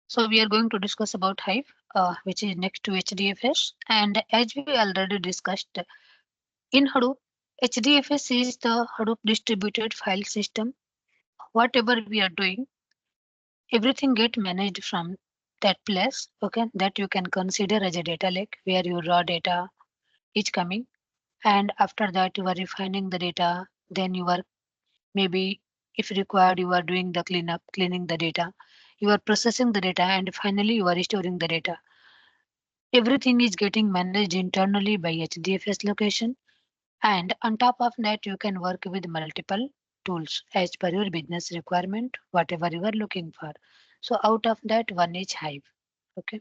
So we are going to discuss about Hive, which is next to HDFS. And as we already discussed, in Hadoop, HDFS is the Hadoop distributed file system. Whatever we are doing, everything get managed from that place. Okay, that you can consider as a data lake where your raw data is coming, and after that you are refining the data. Then you are maybe, if required, you are doing the cleanup, cleaning the data. You are processing the data, and finally you are storing the data. Everything is getting managed internally by HDFS location. And on top of that, you can work with multiple tools as per your business requirement, whatever you are looking for. So out of that, one is Hive. Okay.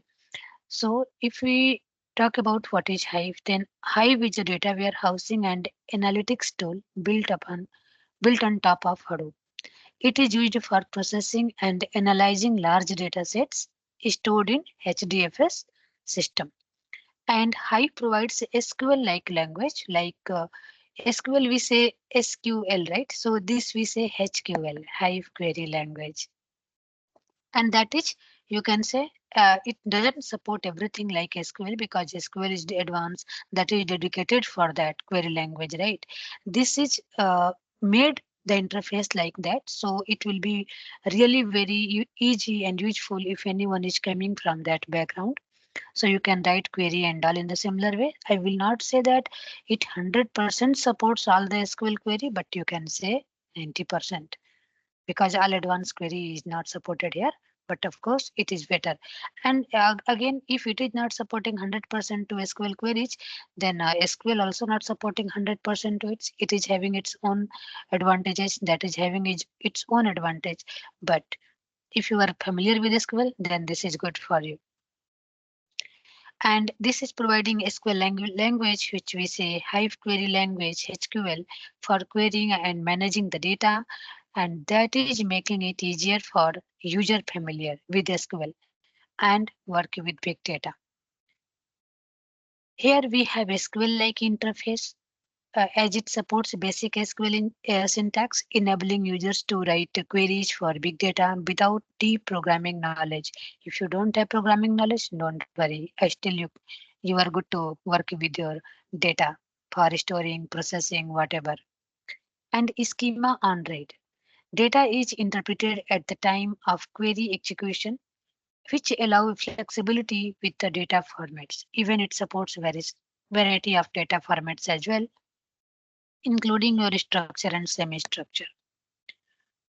So if we talk about what is Hive, then Hive is a data warehousing and analytics tool built on top of Hadoop. It is used for processing and analyzing large data sets stored in HDFS system. And Hive provides SQL-like language, like SQL we say SQL, right? So this we say HQL, Hive query language. And that is, you can say, it doesn't support everything like SQL because SQL is the advanced that is dedicated for that query language, right? This is made the interface like that, so it will be really very easy and useful if anyone is coming from that background. So you can write query and all in the similar way. I will not say that it 100% supports all the SQL query, but you can say 90% because all advanced query is not supported here. But of course, it is better. And again, if it is not supporting 100% to SQL queries, then SQL also not supporting 100% to it. It is having its own advantages. That is having its own advantage. But if you are familiar with SQL, then this is good for you. And this is providing SQL language, which we say Hive query language, HQL, for querying and managing the data. And that is making it easier for user familiar with SQL and work with big data. Here we have SQL-like interface as it supports basic SQL syntax, enabling users to write queries for big data without deep programming knowledge. If you don't have programming knowledge, don't worry. Still you are good to work with your data for storing, processing, whatever. And schema on read. Data is interpreted at the time of query execution, which allow flexibility with the data formats. Even it supports variety of data formats as well, including your structure and semi-structure.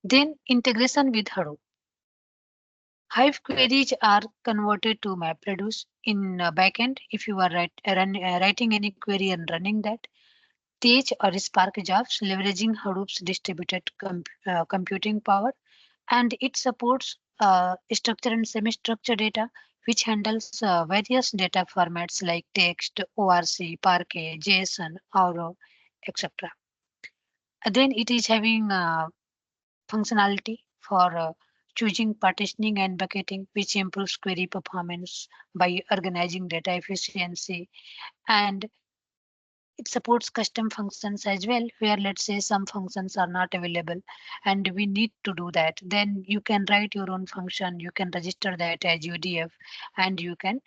Then integration with Hadoop. Hive queries are converted to MapReduce in backend. If you are writing any query and running that, Tej or Spark jobs leveraging Hadoop's distributed computing power, and it supports structured and semi-structured data, which handles various data formats like text, ORC, Parquet, JSON, Auro, etc. Then it is having functionality for choosing partitioning and bucketing, which improves query performance by organizing data efficiency. And it supports custom functions as well, where let's say some functions are not available and we need to do that. Then you can write your own function, you can register that as UDF, and you can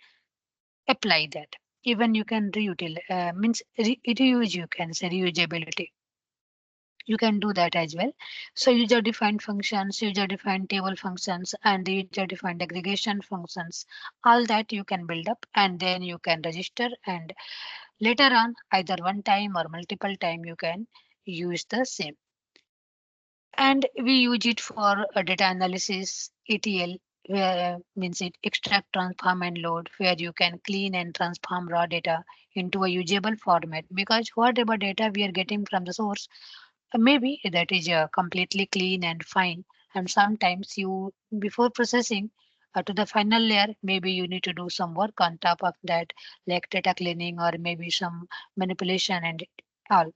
apply that. Even you can reuse, you can say reusability. You can do that as well. So user defined functions, user defined table functions, and the user defined aggregation functions, all that you can build up and then you can register, and later on either one time or multiple time you can use the same. And we use it for data analysis, ETL, where means it extract, transform, and load, where you can clean and transform raw data into a usable format. Because whatever data we are getting from the source, maybe that is completely clean and fine. And sometimes you, before processing to the final layer, maybe you need to do some work on top of that, like data cleaning or maybe some manipulation and all.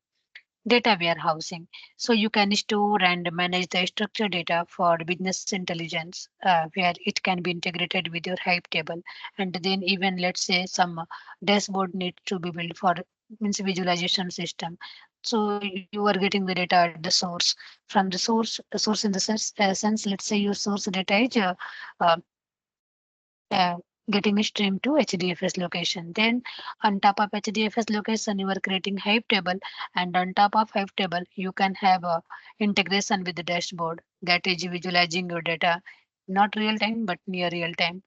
Data warehousing. So you can store and manage the structured data for business intelligence, where it can be integrated with your Hive table. And then even let's say some dashboard needs to be built for means visualization system. So you are getting the data at the source. From the source in the sense, let's say your source data is uh, getting a stream to HDFS location. Then on top of HDFS location, you are creating Hive table, and on top of Hive table, you can have a integration with the dashboard that is visualizing your data, not real time but near real time,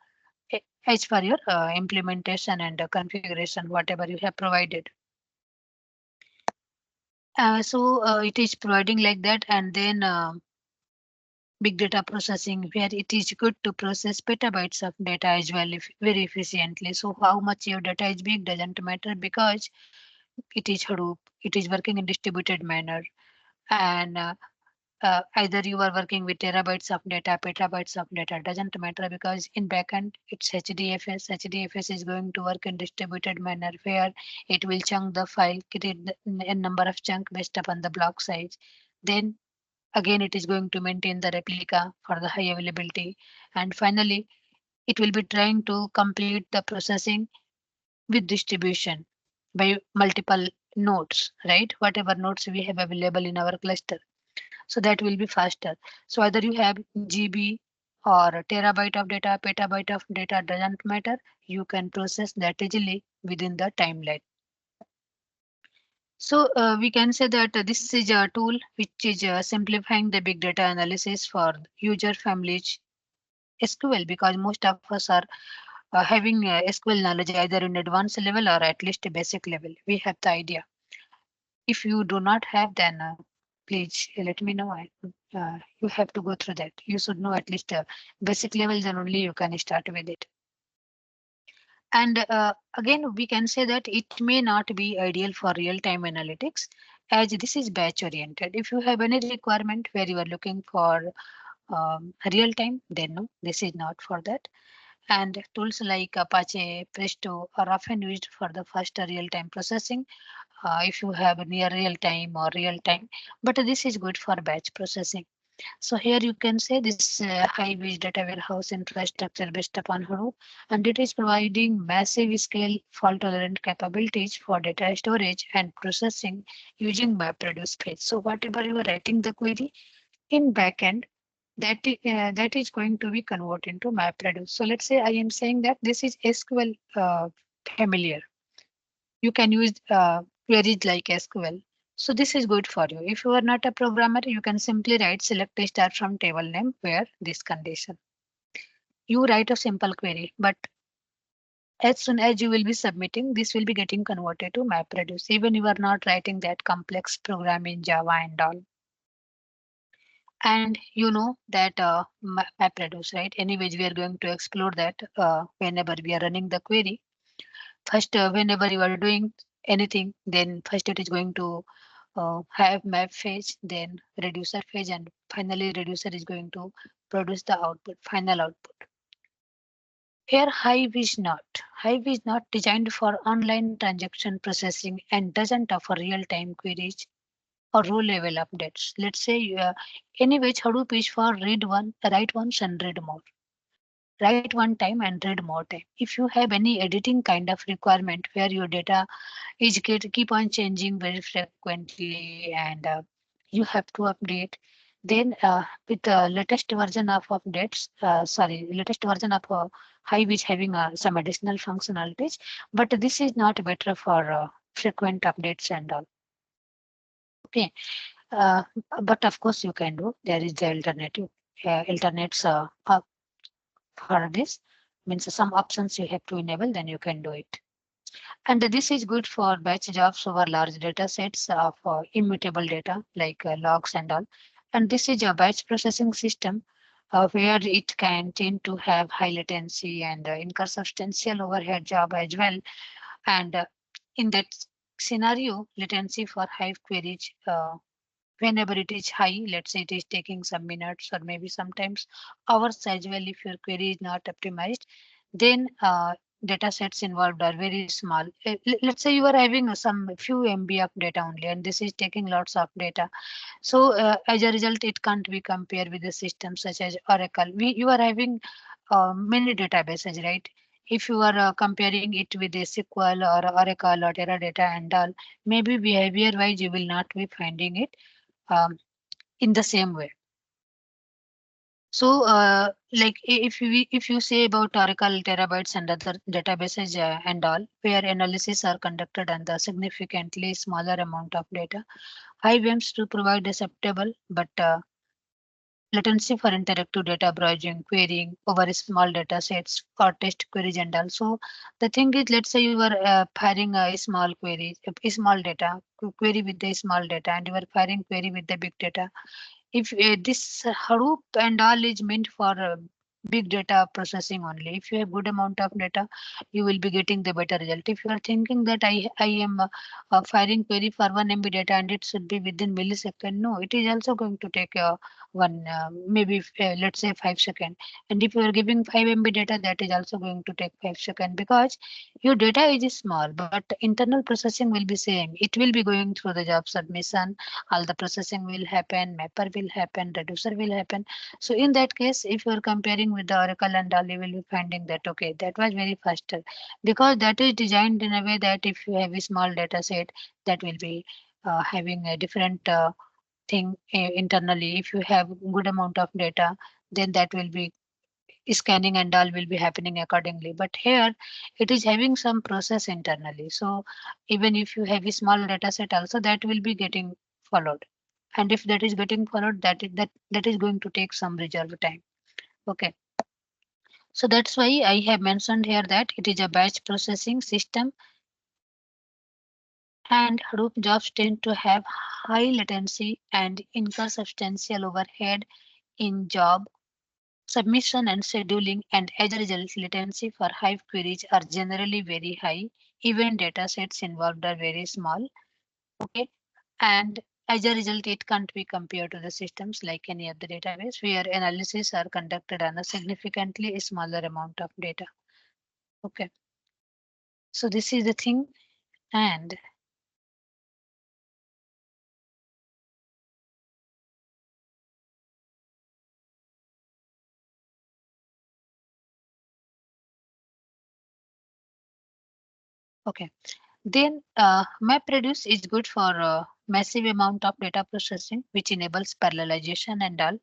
as per your implementation and configuration, whatever you have provided. It is providing like that, and then big data processing where it is good to process petabytes of data as well if very efficiently. So how much your data is big doesn't matter because it is Hadoop. It is working in distributed manner, and either you are working with terabytes of data, petabytes of data, doesn't matter because in backend it's HDFS. HDFS is going to work in distributed manner where it will chunk the file, create a number of chunk based upon the block size. Then again, it is going to maintain the replica for the high availability. And finally, it will be trying to complete the processing with distribution by multiple nodes, right? Whatever nodes we have available in our cluster. So that will be faster. So either you have GB or a terabyte of data, petabyte of data, doesn't matter. You can process that easily within the timeline. We can say that this is a tool which is simplifying the big data analysis for user families SQL because most of us are having SQL knowledge either in advanced level or at least a basic level. We have the idea. If you do not have, then please let me know. You have to go through that. You should know at least basic level, then only you can start with it. And again, we can say that it may not be ideal for real-time analytics as this is batch oriented. If you have any requirement where you are looking for real time, then no, this is not for that. And tools like Apache, Presto are often used for the faster real-time processing if you have near real time or real time, but this is good for batch processing. So here you can say this high-vis data warehouse infrastructure based upon Hadoop, and it is providing massive scale fault-tolerant capabilities for data storage and processing using MapReduce page. So whatever you are writing the query in backend, that is going to be converted into MapReduce. So let's say I am saying that this is SQL familiar. You can use queries like SQL. So this is good for you. If you are not a programmer, you can simply write select a star from table name where this condition. You write a simple query, but as soon as you will be submitting, this will be getting converted to MapReduce. Even you are not writing that complex program in Java and all. And you know that MapReduce, right? Anyways, we are going to explore that whenever we are running the query. First, whenever you are doing anything, then first it is going to have map phase, then reducer phase, and finally reducer is going to produce the output, final output. Here, Hive is not. Hive is not designed for online transaction processing and doesn't offer real-time queries or row level updates. Let's say anyways, Hadoop is for read one, write once and read more. Write one time and read more time. If you have any editing kind of requirement where your data is keep on changing very frequently and you have to update, then with the latest version of updates, latest version of Hive is having some additional functionalities, but this is not better for frequent updates and all. Okay, uh, but of course you can do. There is the alternative. Alternates for this means some options you have to enable, then you can do it. And this is good for batch jobs over large data sets of immutable data like logs and all. And this is a batch processing system where it can tend to have high latency and incur substantial overhead job as well. And in that scenario, latency for Hive queries whenever it is high, let's say it is taking some minutes or maybe sometimes hours as well if your query is not optimized, then data sets involved are very small. Let's say you are having some few MB of data only and this is taking lots of data. So as a result, it can't be compared with the systems such as Oracle. You are having many databases, right? If you are comparing it with a SQL or Oracle or Teradata and all, maybe behavior wise you will not be finding it um, in the same way. So, if you say about Oracle terabytes and other databases and all, where analysis are conducted on the significantly smaller amount of data, IBMs to provide acceptable but latency for interactive data browsing, querying over small data sets or test queries and also the thing is, let's say you are firing a small query, a small data query with the small data, and you are firing query with the big data. If this Hadoop and all is meant for big data processing only. If you have good amount of data, you will be getting the better result. If you are thinking that I am firing query for 1 MB data and it should be within millisecond, no, it is also going to take one maybe let's say 5 seconds. And if you are giving 5 MB data, that is also going to take 5 seconds because your data is small, but internal processing will be same. It will be going through the job submission, all the processing will happen, mapper will happen, reducer will happen. So in that case, if you are comparing with the Oracle and all, you will be finding that okay, that was very faster because that is designed in a way that if you have a small data set, that will be having a different thing internally. If you have good amount of data, then that will be scanning and all will be happening accordingly. But here it is having some process internally. So even if you have a small data set also, that will be getting followed. And if that is getting followed, that is going to take some reserve time. Okay. So that's why I have mentioned here that it is a batch processing system and Hadoop jobs tend to have high latency and incur substantial overhead in job submission and scheduling, and as a result, latency for Hive queries are generally very high. Even data sets involved are very small. Okay. And as a result, it can't be compared to the systems like any other database where analysis are conducted on a significantly smaller amount of data. Okay. So this is the thing. And okay. Then MapReduce is good for massive amount of data processing, which enables parallelization and all.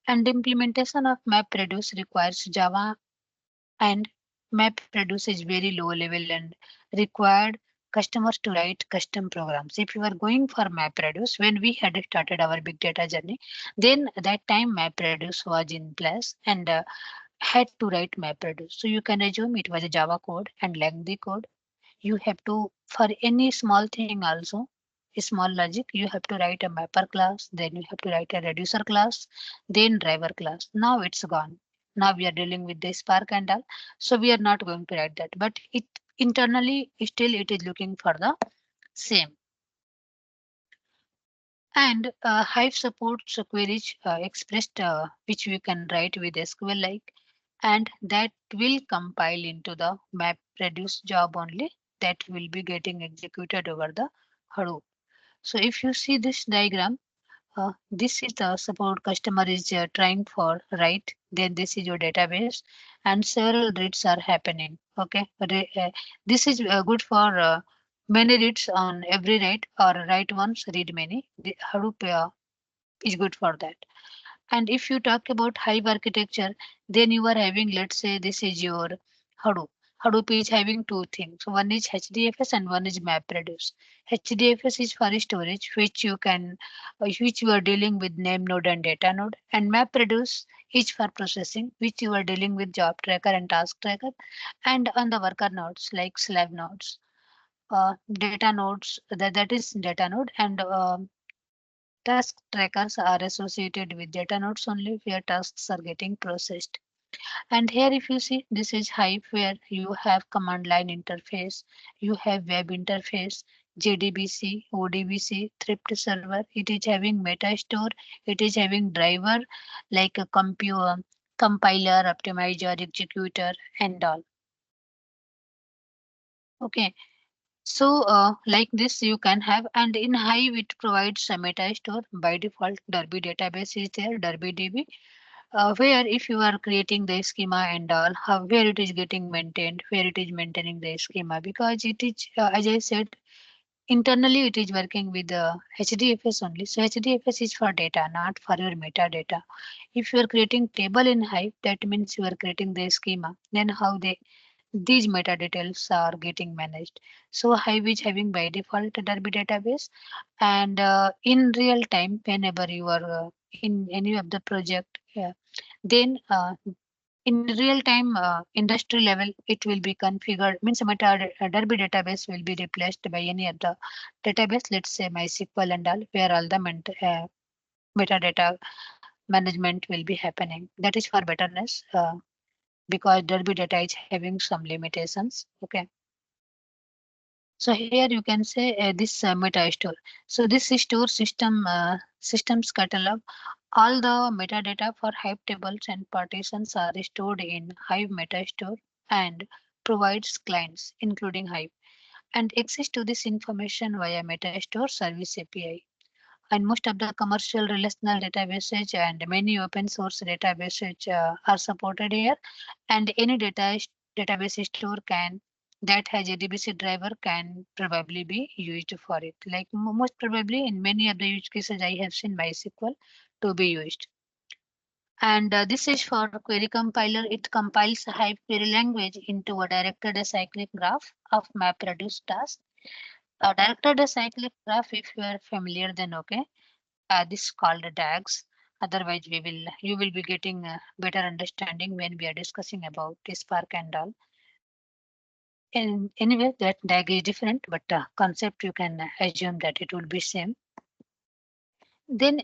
And implementation of MapReduce requires Java and MapReduce is very low level and required customers to write custom programs. If you are going for MapReduce, when we had started our big data journey, then that time MapReduce was in place and had to write MapReduce. So you can assume it was a Java code and lengthy code. You have to, for any small thing also, a small logic, you have to write a mapper class, then you have to write a reducer class, then driver class. Now it's gone. Now we are dealing with the Spark and all. So we are not going to write that, but it internally still it is looking for the same. And Hive supports queries expressed which we can write with SQL like, and that will compile into the map reduce job only that will be getting executed over the Hadoop. So if you see this diagram, this is the support customer is trying for write, then this is your database and several reads are happening. Okay, this is good for many reads on every write or write once, read many. The Hadoop is good for that. And if you talk about Hive architecture, then you are having, let's say this is your Hadoop. Hadoop is having two things. So one is HDFS and one is MapReduce. HDFS is for storage, which you can, which you are dealing with name node and data node. And MapReduce is for processing, which you are dealing with job tracker and task tracker. And on the worker nodes like slave nodes, data nodes, that is data node and task trackers are associated with data nodes only where tasks are getting processed. And here if you see this is Hive where you have command line interface, you have web interface, JDBC, ODBC, thrift server. It is having meta store. It is having driver like a compiler, optimizer, executor and all. Okay. So like this you can have, and in Hive it provides a meta store by default. Derby database is there, Derby DB, where if you are creating the schema and all, how where it is getting maintained, where it is maintaining the schema because it is as I said Internally, it is working with the HDFS only. So HDFS is for data, not for your metadata. If you are creating table in Hive, that means you are creating the schema. Then how these metadetails are getting managed. So Hive is having by default a Derby database, and in real time, whenever you are in any of the project, then in real time industry level it will be configured, means a Derby database will be replaced by any other database, let's say MySQL and all, where all the metadata management will be happening. That is for betterness, because Derby data is having some limitations. Okay. So here you can say this meta store. So this store systems catalog all the metadata for Hive tables and partitions are stored in Hive metastore and provides clients, including Hive, and access to this information via metastore service API. And most of the commercial relational databases and many open source databases are supported here, and any database store can that has a DBC driver can probably be used for it. Like most probably in many of the use cases I have seen MySQL to be used. And this is for query compiler. It compiles a Hive query language into a directed acyclic graph of map reduced task. A directed acyclic graph, if you are familiar, then okay. This is called DAGs. Otherwise, you will be getting a better understanding when we are discussing about Spark and all. In anyway, that DAG is different, but concept you can assume that it will be same. Then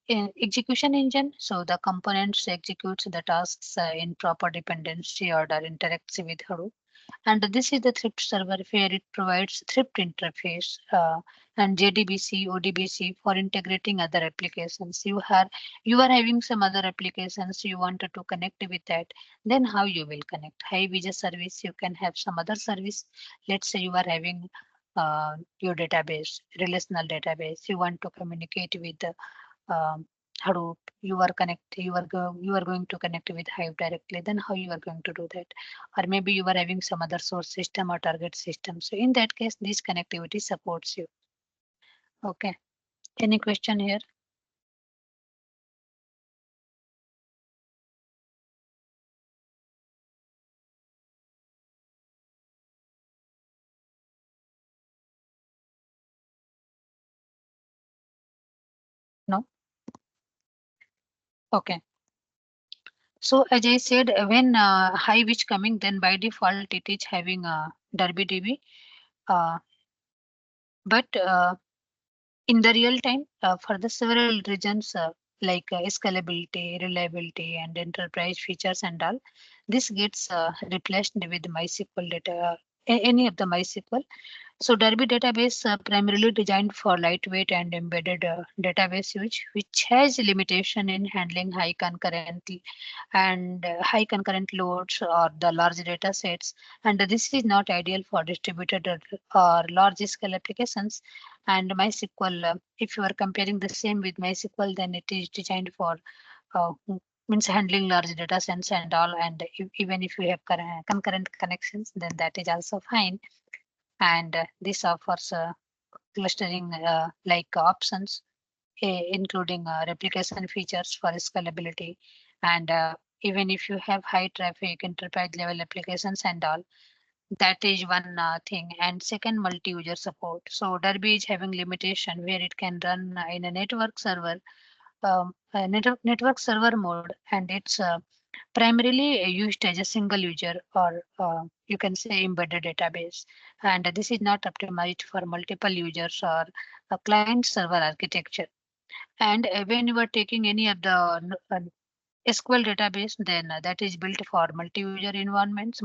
in execution engine, so the components executes the tasks in proper dependency order, interacts with Hadoop. And this is the thrift server where it provides thrift interface and JDBC, ODBC for integrating other applications. You are having some other applications you wanted to connect with that. Then how you will connect? Hive is a service. You can have some other service. Let's say you are having your database, relational database. You want to communicate with the Hadoop. You are going to connect with Hive directly. Then how you are going to do that? Or maybe you are having some other source system or target system. So in that case, this connectivity supports you. Okay. Any question here? No? Okay. So as I said, when Hive is coming, then by default it is having a DB. Uh, but in the real time, for the several reasons like scalability, reliability, and enterprise features and all, this gets replaced with MySQL data, any of the MySQL. So Derby database primarily designed for lightweight and embedded database use, which has limitation in handling high concurrent loads or the large data sets. And this is not ideal for distributed or large scale applications. And MySQL, if you are comparing the same with MySQL, then it is designed for means handling large data sets and all. And even if you have concurrent connections, then that is also fine. And this offers clustering like options, including replication features for scalability. And even if you have high traffic enterprise level applications and all, that is one thing. And second, multi-user support. So Derby is having limitation where it can run in a network server mode, and it's primarily used as a single user, or you can say embedded database. And this is not optimized for multiple users or a client server architecture. And when you are taking any of the SQL database, then that is built for multi-user environments,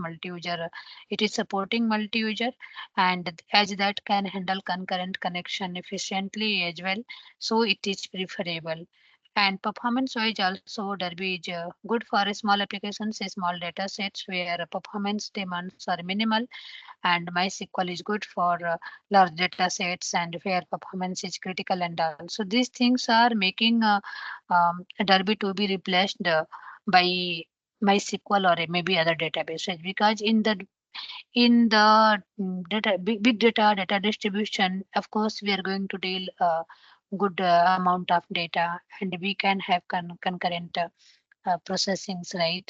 it is supporting multi-user, and as that can handle concurrent connection efficiently as well. So it is preferable. And performance wise also, Derby is good for small applications, small data sets where performance demands are minimal, and MySQL is good for large data sets and where performance is critical and all. So these things are making Derby to be replaced by MySQL or maybe other databases, because in the In the big data distribution, of course, we are going to deal good amount of data, and we can have concurrent processings, right?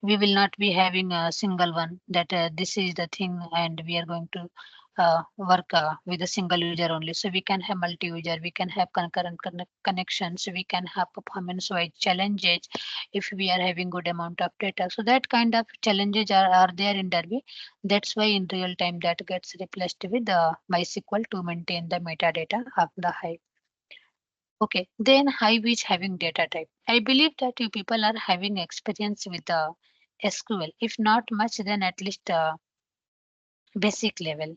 We will not be having a single one that this is the thing and we are going to work with a single user only. So we can have multi-user, we can have concurrent connections, we can have performance wise challenges if we are having good amount of data. So that kind of challenges are there in Derby. That's why in real time that gets replaced with the MySQL to maintain the metadata of the Hive. Okay, then Hive is having data type. I believe that you people are having experience with the SQL. If not much, then at least basic level.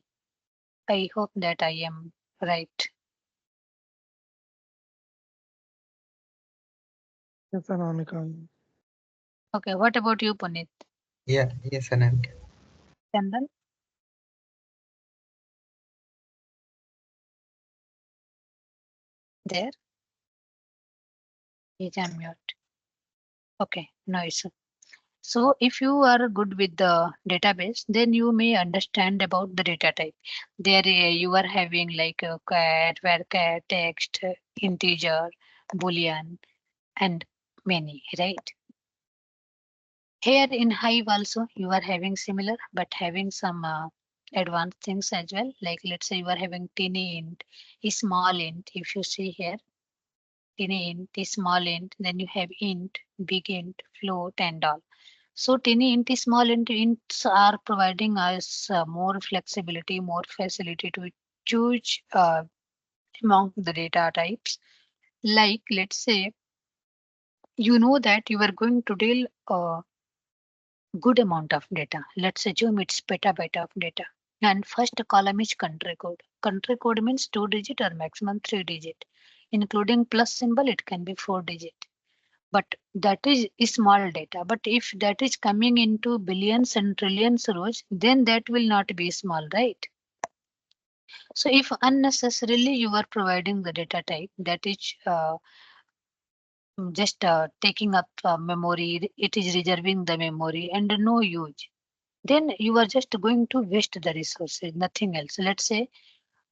I hope that I am right. Yes, Anamika. Okay, what about you, Puneet? Yeah, yes, Anand. Chandan, there is a mute. Okay, no issue. So if you are good with the database, then you may understand about the data type. There you are having like a cat, varchar, text, integer, boolean, and many, right? Here in Hive also you are having similar, but having some advanced things as well. Like let's say you are having tiny int, a small int. If you see here, tiny int, a small int, then you have int, big int, float, and all. So tiny int, small ints are providing us more flexibility, more facility to choose among the data types. Like let's say you know that you are going to deal good amount of data. Let's assume it's petabyte of data. And first column is country code. Country code means 2 digit or maximum 3 digit. Including plus symbol, it can be 4 digit. But that is small data. But if that is coming into billions and trillions rows, then that will not be small, right? So if unnecessarily you are providing the data type that is just taking up memory, it is reserving the memory and no use, then you are just going to waste the resources, nothing else. Let's say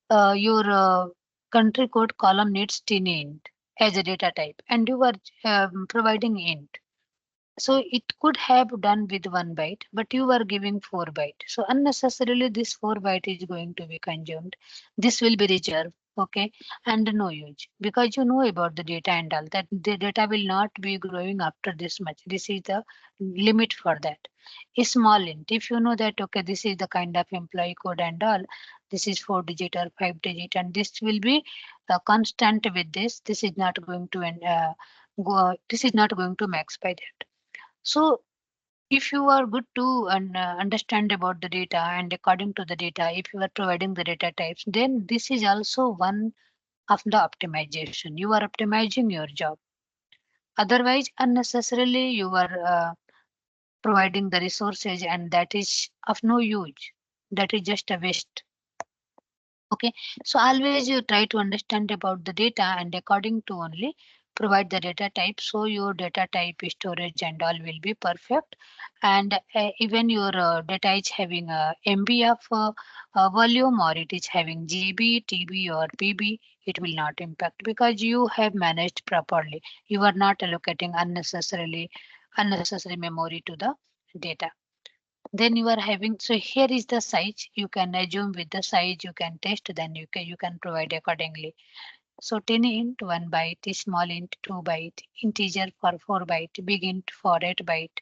your country code column needs tiny int as a data type and you are providing int. So it could have done with 1 byte, but you are giving 4 byte. So unnecessarily this 4 byte is going to be consumed. This will be reserved, okay, and no use because you know about the data and all that the data will not be growing after this much. This is the limit for that. A small int, if you know that okay, this is the kind of employee code and all, this is 4 digit or 5 digit, and this will be constant with this. This is not going to go. This is not going to max by that. So if you are good to understand about the data and according to the data, if you are providing the data types, then this is also one of the optimization. You are optimizing your job. Otherwise, unnecessarily you are providing the resources and that is of no use. That is just a waste. Okay, so always you try to understand about the data and according to only provide the data type. So your data type storage and all will be perfect. And even your data is having a MB of volume or it is having GB, TB or PB, it will not impact because you have managed properly. You are not allocating unnecessary memory to the data. Then you are having, so here is the size, you can assume with the size, you can test, then you can provide accordingly. So 10 int 1 byte, small int 2 byte, integer for 4 byte, big int for 8 byte,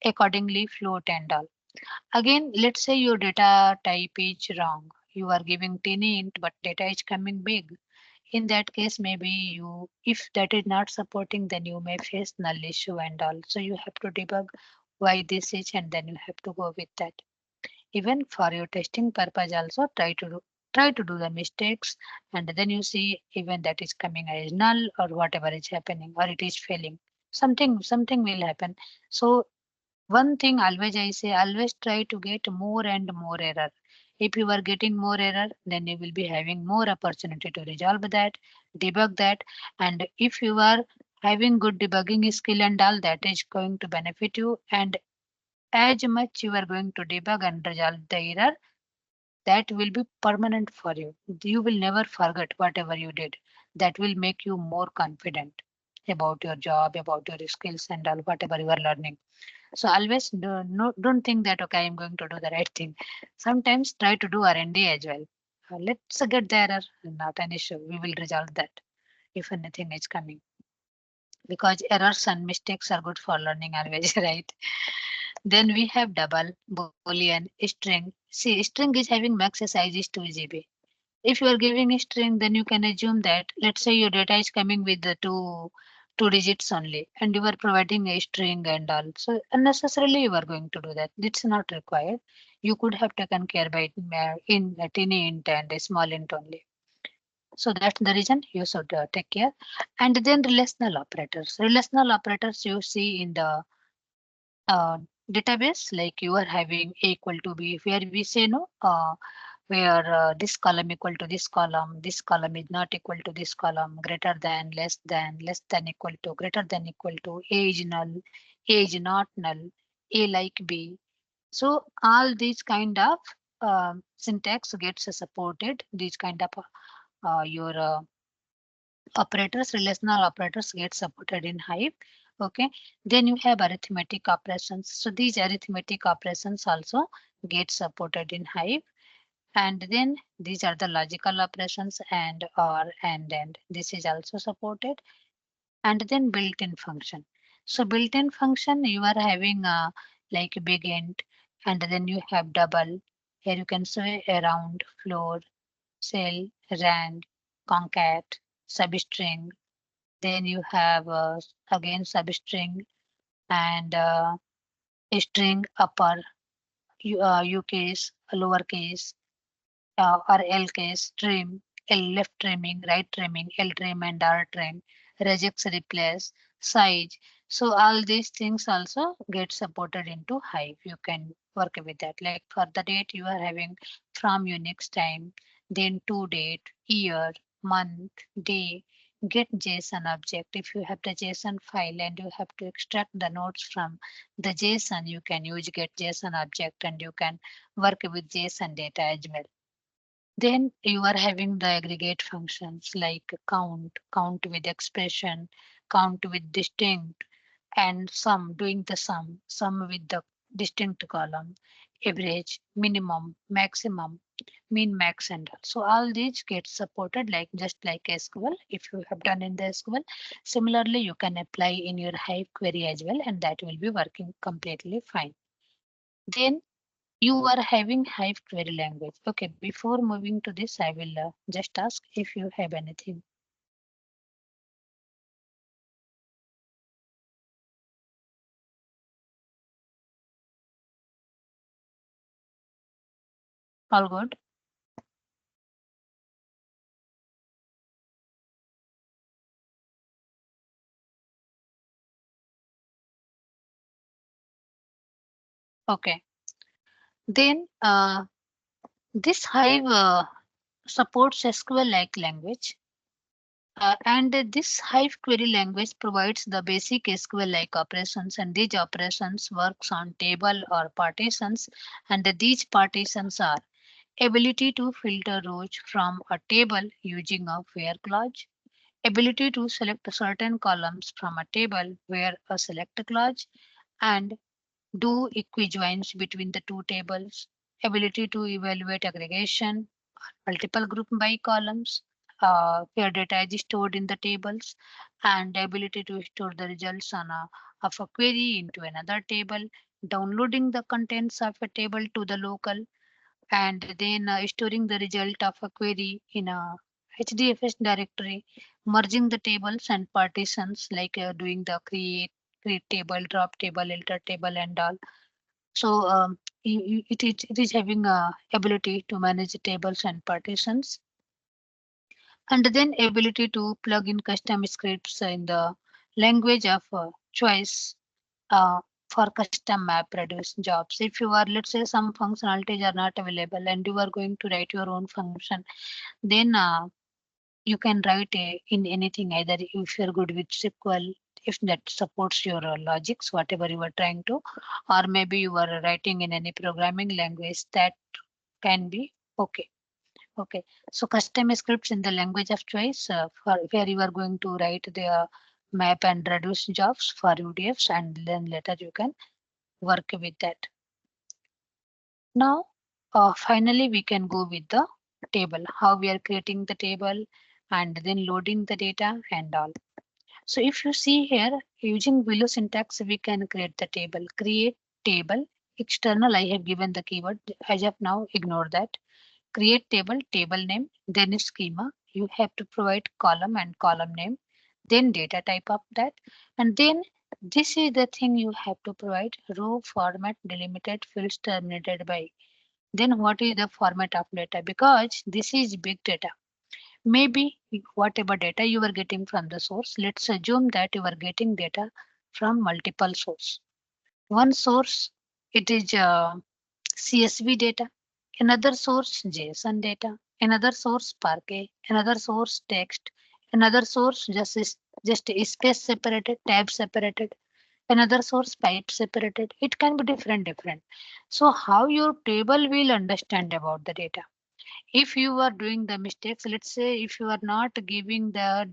accordingly float and all. Again, let's say your data type is wrong, you are giving 10 int but data is coming big. In that case, maybe you, if that is not supporting, then you may face null issue and all. So you have to debug why this is and then you have to go with that. Even for your testing purpose also try to do the mistakes and then you see even that is coming as null or whatever is happening or it is failing, something will happen. So one thing always I say, always try to get more and more error. If you are getting more error, then you will be having more opportunity to resolve that, debug that. And if you are having good debugging skill and all, that is going to benefit you. And as much you are going to debug and resolve the error, that will be permanent for you. You will never forget whatever you did. That will make you more confident about your job, about your skills, and all whatever you are learning. So always don't think that okay, I'm going to do the right thing. Sometimes try to do R&D as well. Let's get the error, not an issue. We will resolve that if anything is coming, because errors and mistakes are good for learning always, right? Then we have double, boolean, string. See, string is having max size is 2 GB. If you are giving a string, then you can assume that, let's say your data is coming with the two digits only, and you are providing a string and all. So unnecessarily you are going to do that. It's not required. You could have taken care by in a tiny int and a small int only. So that's the reason you should take care. And then relational operators. Relational operators you see in the uh, database, like you are having a equal to b, where we say no, where this column equal to this column is not equal to this column, greater than, less than equal to, greater than equal to, a is null, a is not null, a like b. So all these kind of syntax gets supported. These kind of your operators, relational operators get supported in Hive. Okay, then you have arithmetic operations. So these arithmetic operations also get supported in Hive. And then these are the logical operations, and or and this is also supported. And then built-in function. So built-in function you are having like big int, and then you have double. Here you can say around, floor, cell, rand, concat, substring. Then you have again substring and a string upper, U case, lowercase, or L case, trim, L left trimming, right trimming, L trim and R trim, regex replace, size. So all these things also get supported into Hive. You can work with that. Like for the date you are having from Unix time, then to date, year, month, day, get JSON object. If you have the JSON file and you have to extract the nodes from the JSON, you can use get JSON object and you can work with JSON data as well. Then you are having the aggregate functions like count, count with expression, count with distinct, and sum, doing the sum with the distinct column, average, minimum, maximum, min, max, and all. So all these get supported like just like SQL. If you have done in the SQL, similarly you can apply in your Hive query as well, and that will be working completely fine. Then you are having Hive query language. Okay, before moving to this, I will just ask if you have anything. All good? Okay. Then this Hive supports SQL-like language. And this Hive query language provides the basic SQL-like operations, and these operations works on table or partitions. And these partitions are ability to filter rows from a table using a where clause, ability to select certain columns from a table where a select clause, and do equijoins between the two tables, ability to evaluate aggregation, multiple group by columns, where data is stored in the tables, and the ability to store the results of a query into another table, downloading the contents of a table to the local, and then storing the result of a query in a HDFS directory, merging the tables and partitions like doing the create table, drop table, alter table, and all. So it is having a ability to manage tables and partitions, and then ability to plug in custom scripts in the language of choice uh, for custom map reduce jobs. If you are, let's say, some functionalities are not available and you are going to write your own function, then you can write in anything, either if you're good with SQL, if that supports your logics, whatever you are trying to, or maybe you are writing in any programming language, that can be okay. Okay, so custom scripts in the language of choice, for where you are going to write the map and reduce jobs for UDFs, and then later you can work with that. Now, finally, we can go with the table, how we are creating the table and then loading the data and all. So if you see here, using below syntax, we can create the table, create table, external. I have given the keyword as of now, ignore that. Create table, table name, then schema. You have to provide column and column name, then data type of that. And then this is the thing you have to provide: row format delimited fields terminated by. Then what is the format of data? Because this is big data. Maybe whatever data you are getting from the source, let's assume that you are getting data from multiple source. One source, it is CSV data, another source JSON data, another source Parquet, another source text, another source just space separated, tab separated, another source pipe separated. It can be different. So how your table will understand about the data? If you are doing the mistakes, let's say if you are not giving the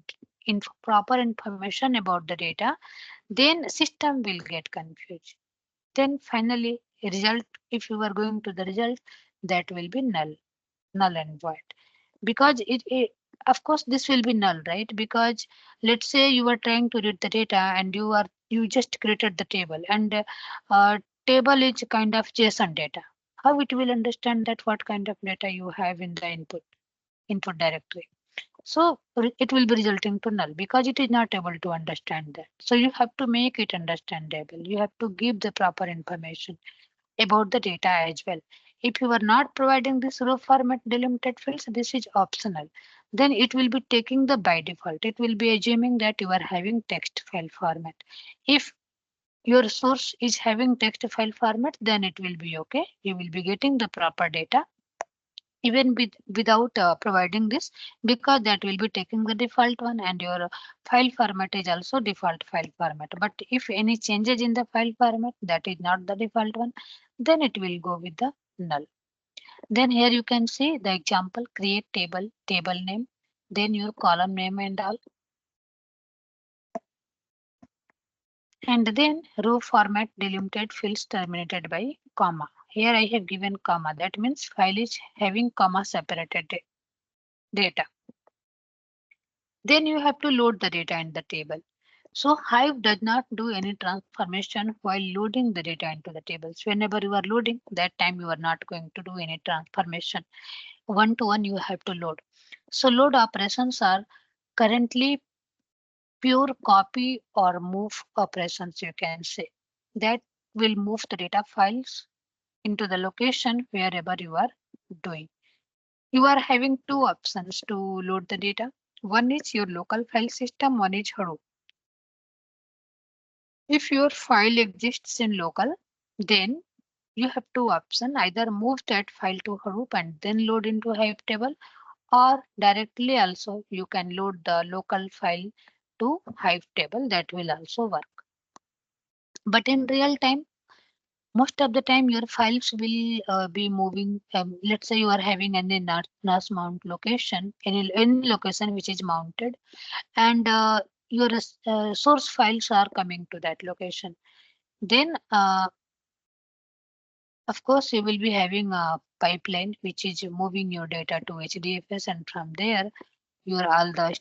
proper information about the data, then system will get confused. Then finally, result, if you are going to the result, that will be null and void. Because it of course this will be null, right? Because let's say you are trying to read the data and you just created the table, and table is kind of JSON data. How it will understand that what kind of data you have in the input directory? So it will be resulting to null because it is not able to understand that. So you have to make it understandable. You have to give the proper information about the data as well. If you are not providing this row format delimited fields, this is optional. Then it will be taking the by default. It will be assuming that you are having text file format. If your source is having text file format, then it will be okay. You will be getting the proper data even without providing this, because that will be taking the default one, and your file format is also default file format. But if any changes in the file format that is not the default one, then it will go with the null. Then here you can see the example: create table, table name, then your column name and all, and then row format delimited fields terminated by comma. Here I have given comma, that means file is having comma separated data. Then you have to load the data in the table. So Hive does not do any transformation while loading the data into the tables. Whenever you are loading, that time you are not going to do any transformation. One to one you have to load. So load operations are currently pure copy or move operations, you can say. That will move the data files into the location wherever you are doing. You are having two options to load the data. One is your local file system, one is Hadoop. If your file exists in local, then you have two options: either move that file to Hadoop and then load into Hive table, or directly also you can load the local file to Hive table. That will also work. But in real time, most of the time your files will be moving. Let's say you are having any NAS mount location, any location which is mounted, and your source files are coming to that location. Then of course, you will be having a pipeline which is moving your data to HDFS, and from there, your all the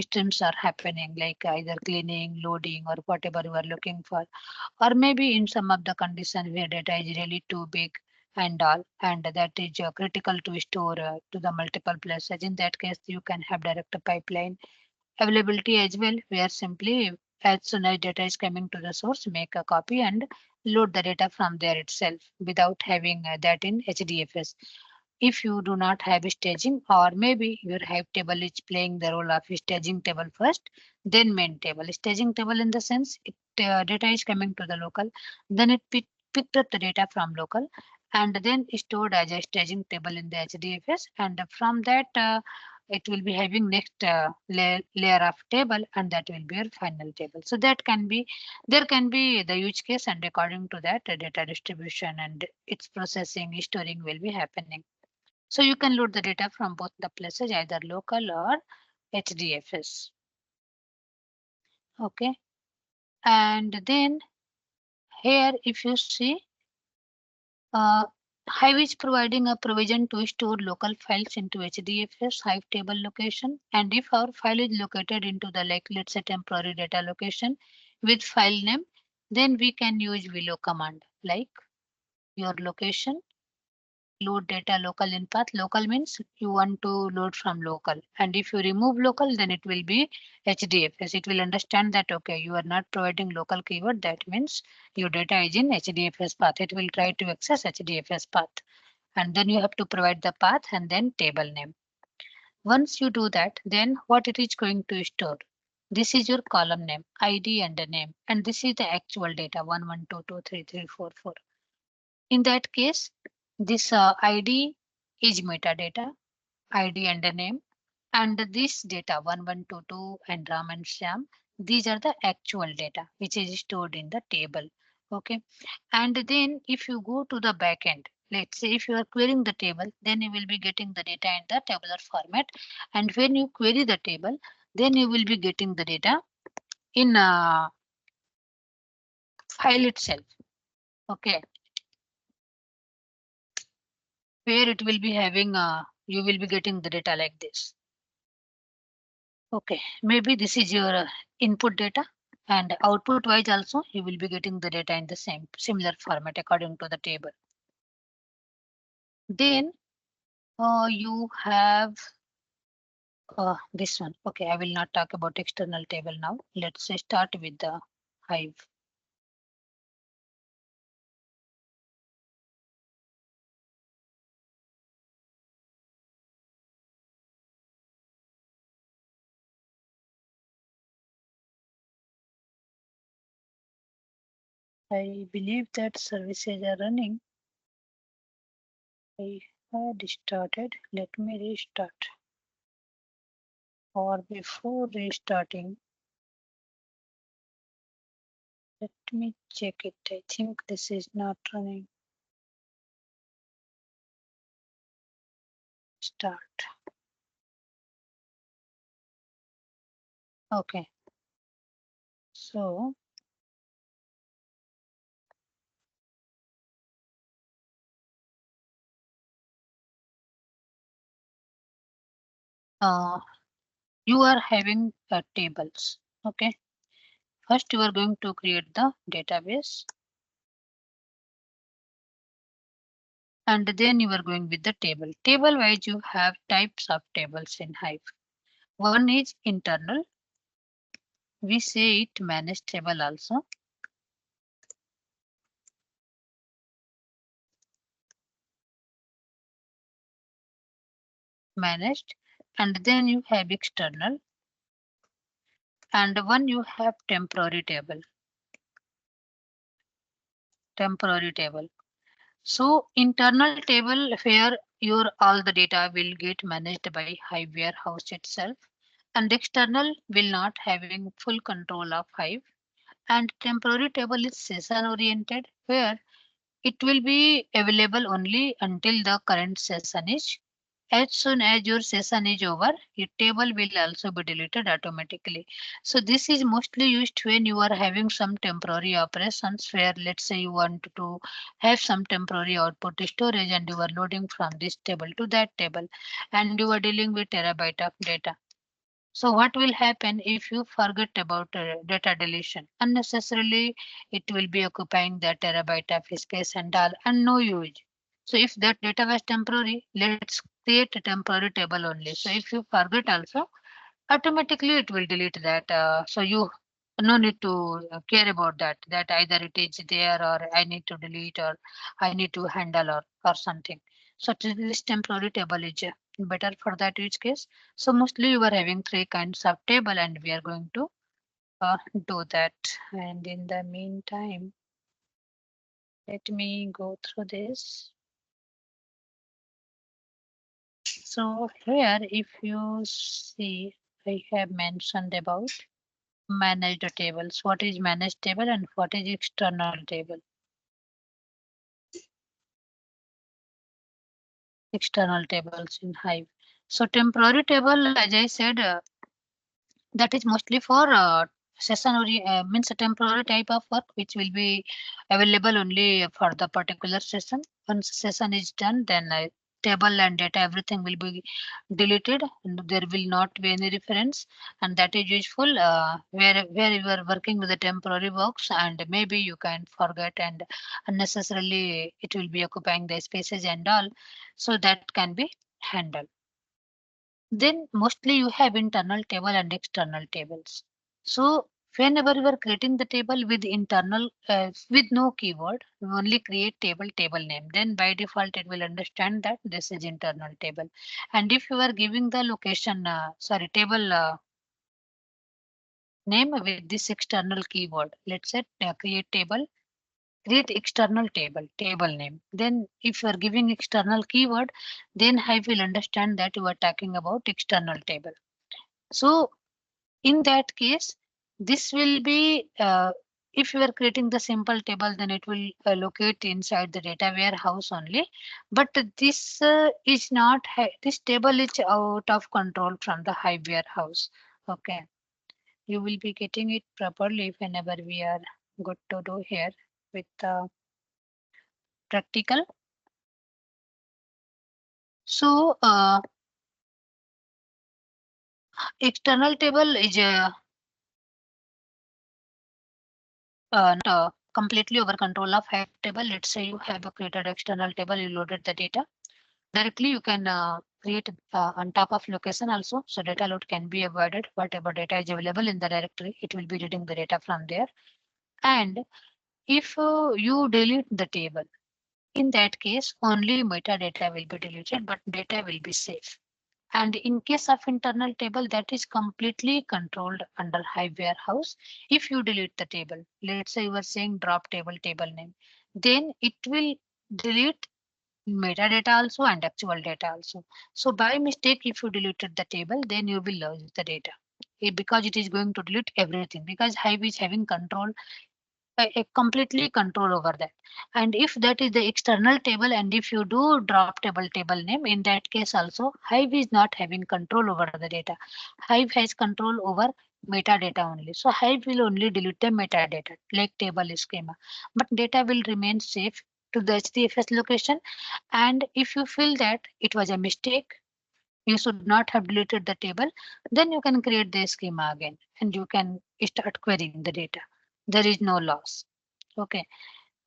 streams are happening, like either cleaning, loading, or whatever you are looking for. Or maybe in some of the conditions where data is really too big and all, and that is critical to store to the multiple places. In that case, you can have direct pipeline availability as well, where simply as soon as data is coming to the source, make a copy and load the data from there itself without having that in HDFS. If you do not have staging, or maybe your Hive table is playing the role of staging table first, then main table. Staging table in the sense data is coming to the local, then it picked up the data from local and then stored as a staging table in the HDFS, and from that it will be having next layer of table, and that will be your final table. So that can be, there can be the use case, and according to that data distribution and its processing storing will be happening. So you can load the data from both the places, either local or HDFS. Okay. And then here if you see, uh, Hive is providing a provision to store local files into HDFS Hive table location. And if our file is located into the, like, let's say temporary data location with file name, then we can use below command, like your location, load data local in path. Local means you want to load from local. And if you remove local, then it will be HDFS. It will understand that, okay, you are not providing local keyword. That means your data is in HDFS path. It will try to access HDFS path. And then you have to provide the path and then table name. Once you do that, then what it is going to store? This is your column name, ID and the name. And this is the actual data 11223344. In that case, this ID is metadata, ID and the name, and this data 1122 and Ram and Shyam, these are the actual data which is stored in the table. Okay. And then if you go to the backend, let's say if you are querying the table, then you will be getting the data in the tabular format. And when you query the table, then you will be getting the data in a file itself. Okay. Where it will be having you will be getting the data like this. Okay, maybe this is your input data, and output wise also you will be getting the data in the same similar format according to the table. Then you have this one. Okay, I will not talk about external table now. Let's start with the Hive. I believe that services are running. I had started. Let me restart. Or before restarting, let me check it. I think this is not running. Start. Okay. So uh, you are having tables. Okay. First, you are going to create the database, and then you are going with the table. Table wise, you have types of tables in Hive. One is internal. We say it managed table also. Managed. And then you have external. And one you have temporary table. Temporary table. So internal table where your all the data will get managed by Hive warehouse itself, and external will not having full control of Hive. And temporary table is session oriented where it will be available only until the current session is. As soon as your session is over, your table will also be deleted automatically. So this is mostly used when you are having some temporary operations where, let's say, you want to have some temporary output storage and you are loading from this table to that table, and you are dealing with terabyte of data. So what will happen if you forget about data deletion? Unnecessarily, it will be occupying the terabyte of space and all, and no use. So if that data was temporary, let's create a temporary table only. So if you forget also, automatically it will delete that. So you no need to care about that. That either it is there or I need to delete or I need to handle or something. So this temporary table is better for that use case. So mostly you are having three kinds of table, and we are going to do that. And in the meantime, let me go through this. So here, if you see, I have mentioned about managed tables. What is managed table and what is external table? External tables in Hive. So temporary table, as I said, that is mostly for session or means a temporary type of work which will be available only for the particular session. Once session is done, then table and data everything will be deleted and there will not be any reference, and that is useful where you are working with the temporary works and maybe you can forget and unnecessarily it will be occupying the spaces and all, so that can be handled. Then mostly you have internal table and external tables. So whenever you are creating the table with internal with no keyword, you only create table name. Then by default it will understand that this is internal table. And if you are giving the location, sorry, table name with this external keyword, let's say create table, create external table name. Then if you are giving external keyword, then I will understand that you are talking about external table. So in that case, this will be if you are creating the simple table, then it will locate inside the data warehouse only. But this is not this table is out of control from the Hive warehouse. Okay, you will be getting it properly whenever we are good to do here with practical. So external table is not completely over control of Hive table. Let's say you have created external table, you loaded the data directly. You can create on top of location also, so data load can be avoided. Whatever data is available in the directory, it will be reading the data from there. And if you delete the table, in that case only metadata will be deleted but data will be safe. And in case of internal table, that is completely controlled under Hive warehouse. If you delete the table, let's say you are saying drop table name, then it will delete metadata also and actual data also. So by mistake, if you deleted the table, then you will lose the data. Because it is going to delete everything, because Hive is having control, a completely control over that. And if that is the external table, and if you do drop table name, in that case also Hive is not having control over the data. Hive has control over metadata only. So Hive will only delete the metadata like table schema, but data will remain safe to the HDFS location. And if you feel that it was a mistake, you should not have deleted the table, then you can create the schema again and you can start querying the data. There is no loss. Okay,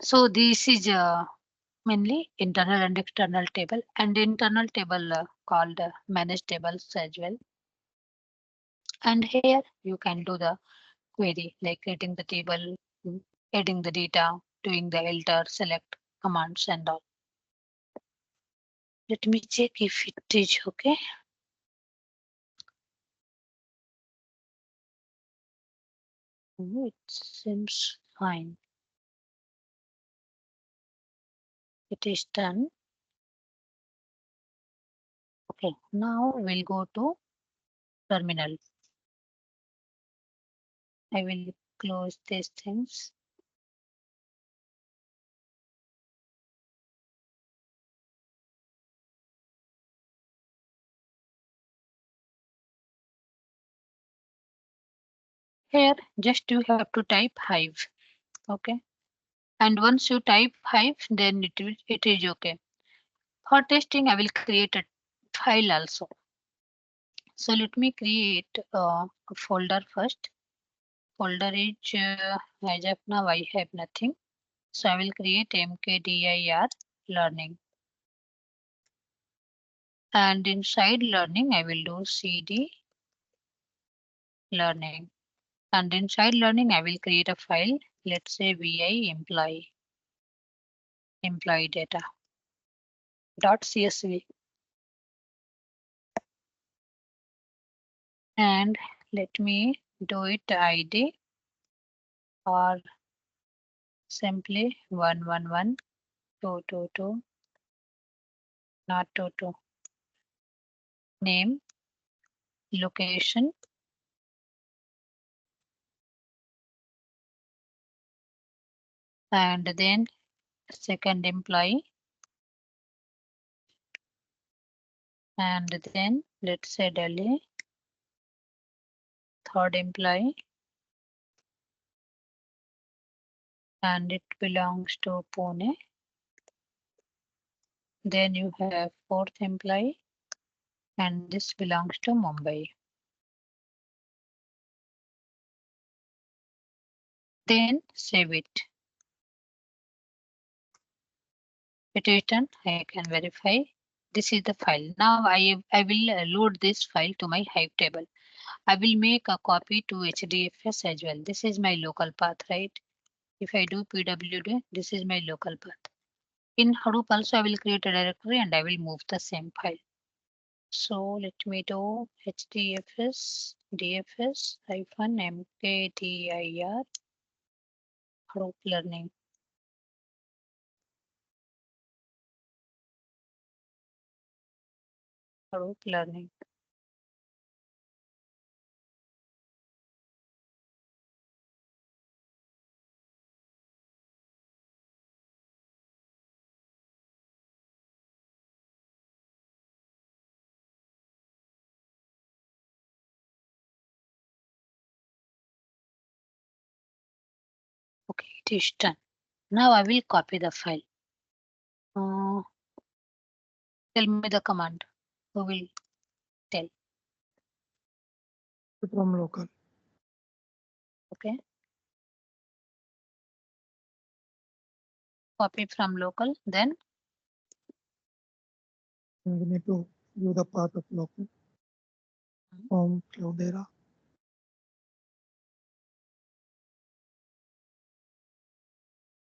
so this is mainly internal and external table, and internal table called managed tables as well. And here you can do the query like creating the table, adding the data, doing the alter, select commands and all. Let me check if it is okay. It seems fine. It is done. Okay, now we'll go to terminal. I will close these things. Here, just you have to type Hive. Okay, and once you type Hive, then it is okay. For testing, I will create a file also. So let me create a folder first. Folder is as of now I have nothing. So I will create mkdir learning. And inside learning, I will do cd learning. And inside learning, I will create a file. Let's say vi employee data .csv. And let me do it id or simply 111 222 not 22. name, location, and then second employee, and then let's say Delhi, third employee, and it belongs to Pune. Then you have fourth employee, and this belongs to Mumbai. Then save it. It is done. I can verify. This is the file. Now I will load this file to my Hive table. I will make a copy to HDFS as well. This is my local path, right? If I do pwd, this is my local path. In Hadoop also I will create a directory and I will move the same file. So let me do HDFS DFS hyphen mkdir Hadoop learning. Hadoop learning. Okay, it is done. Now I will copy the file. Uh, Tell me the command. Who will tell? from local. Okay. Copy from local. Then And we need to view the path of local from Cloudera.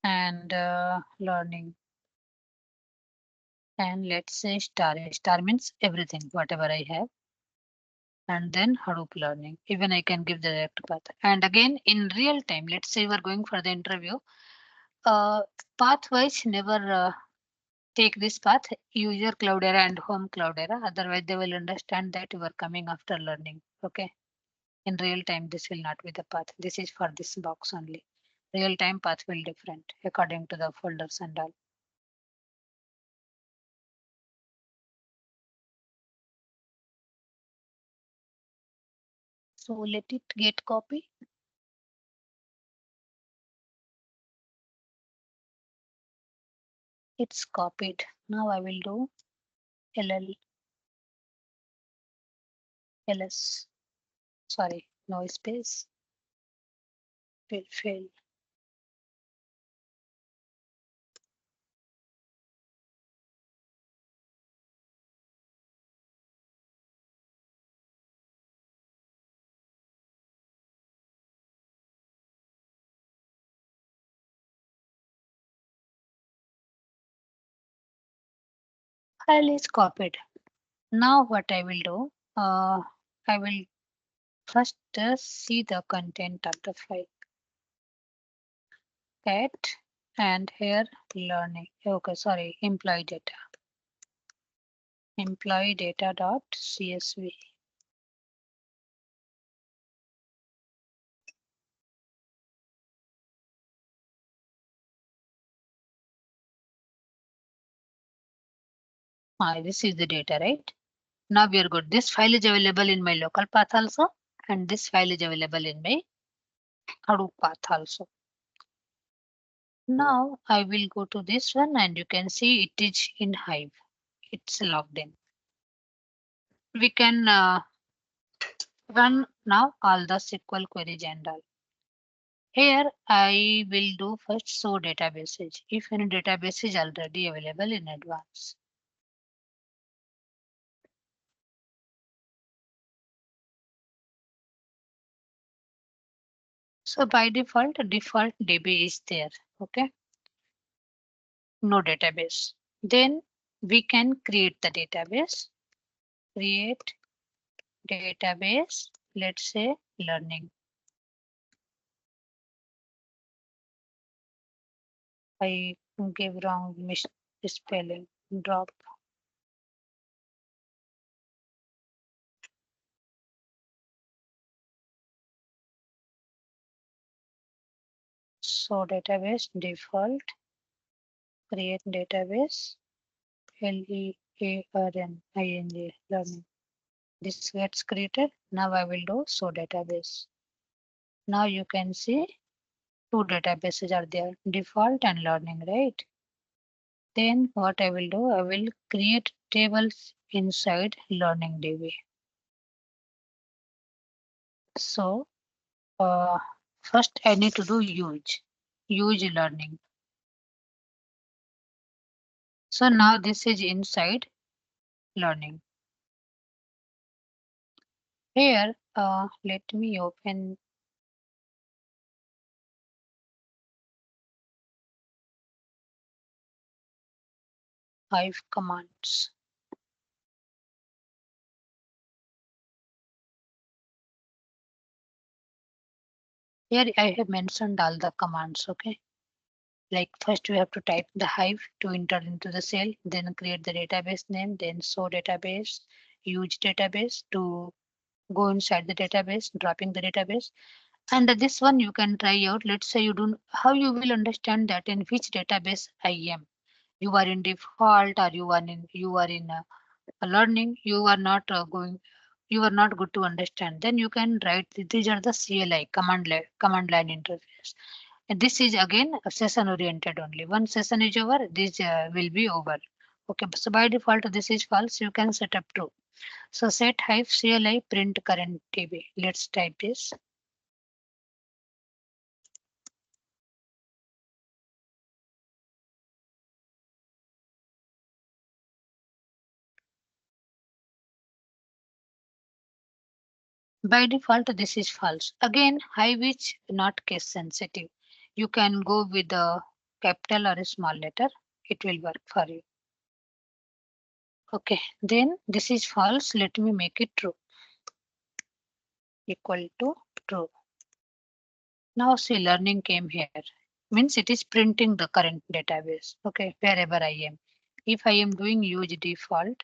and learning. And let's say star. Star means everything, whatever I have. And then Hadoop learning. Even I can give the direct path. And again, in real time, let's say we're going for the interview. Pathwise never take this path, user Cloudera and home Cloudera. Otherwise, they will understand that you are coming after learning. Okay. In real time, this will not be the path. This is for this box only. Real time path will different according to the folders and all. So let it get copy. It's copied. Now I will do ll ls. Sorry, no space. Will fail. File is copied. Now what I will do? I will first see the content of the file. Cat and here learning. Okay, sorry, employee data. Employee data dot csv. This is the data, right? Now we are good. This file is available in my local path also, and this file is available in my Hadoop path also. Now I will go to this one and you can see it is in Hive. It's logged in. We can run now all the SQL queries and all. Here I will do first show databases if any database is already available in advance. So by default DB is there. Okay. No database. Then we can create the database. Create database. Let's say learning. I gave wrong misspelling. Drop So database default, create database, learning, learning. This gets created. Now I will do so database. Now you can see two databases are there, default and learning, right? Then what I will do, I will create tables inside learning DB. So first I need to do use learning. So now this is inside learning. Here, let me open Hive commands. Here I have mentioned all the commands, okay? Like first we have to type the Hive to enter into the cell, then create the database name, then show database, use database to go inside the database, dropping the database. And this one you can try out. Let's say you don't, how you will understand that in which database I am. You are in default or you are in learning, you are not going, you are not good to understand. Then you can write these are the CLI command line interface. And this is again a session oriented only. Once session is over, this will be over. Okay, so by default this is false. You can set up true. So set Hive CLI print current TB. Let's type this. By default, this is false. Again, Hive is not case sensitive. You can go with a capital or a small letter. It will work for you. Okay, then this is false. Let me make it true. Equal to true. Now see learning came here. Means it is printing the current database. Okay, wherever I am. If I am doing use default,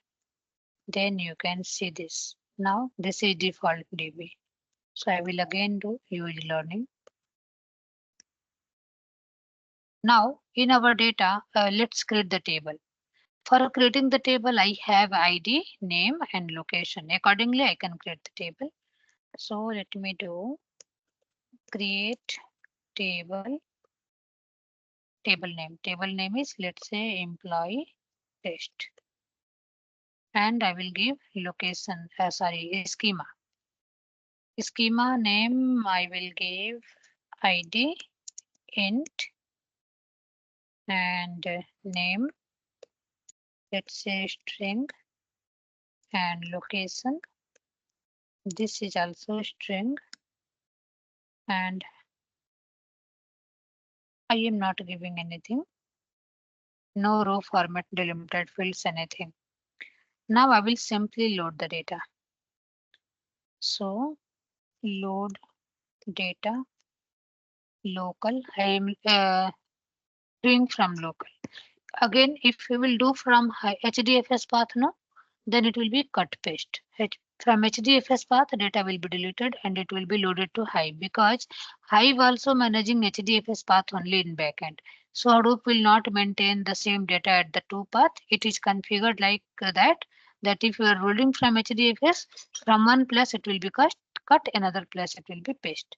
then you can see this. Now this is default DB. So I will again do use learning. Now in our data, let's create the table. For creating the table, I have ID, name and location. Accordingly, I can create the table. So let me do create table. Table name. Table name is, let's say, employee test. And I will give location, sorry, schema. Schema name, I will give ID, int, and name, let's say string, and location. This is also string, and I am not giving anything. No row format, delimited fields, anything. Now I will simply load the data. So load data local. I am doing from local. Again, if we will do from HDFS path, no, then it will be cut paste. From HDFS path, data will be deleted and it will be loaded to Hive because Hive also managing HDFS path only in backend. So Hadoop will not maintain the same data at the two path. It is configured like that if you are loading from HDFS, from one place it will be cut, another place it will be paste.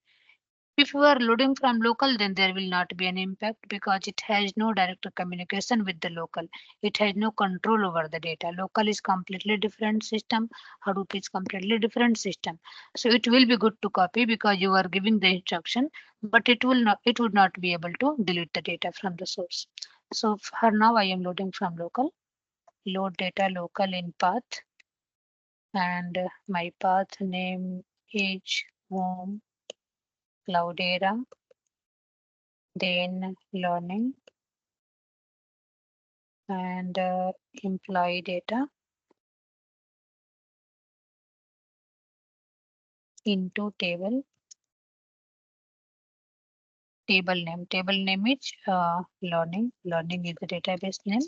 If you are loading from local, then there will not be an impact because it has no direct communication with the local. It has no control over the data. Local is completely different system. Hadoop is completely different system. So it will be good to copy because you are giving the instruction, but it will not. It would not be able to delete the data from the source. So for now, I am loading from local. Load data local in path, and my path name is home Cloudera. Then learning and employee data into table. Table name is learning. Learning is the database name.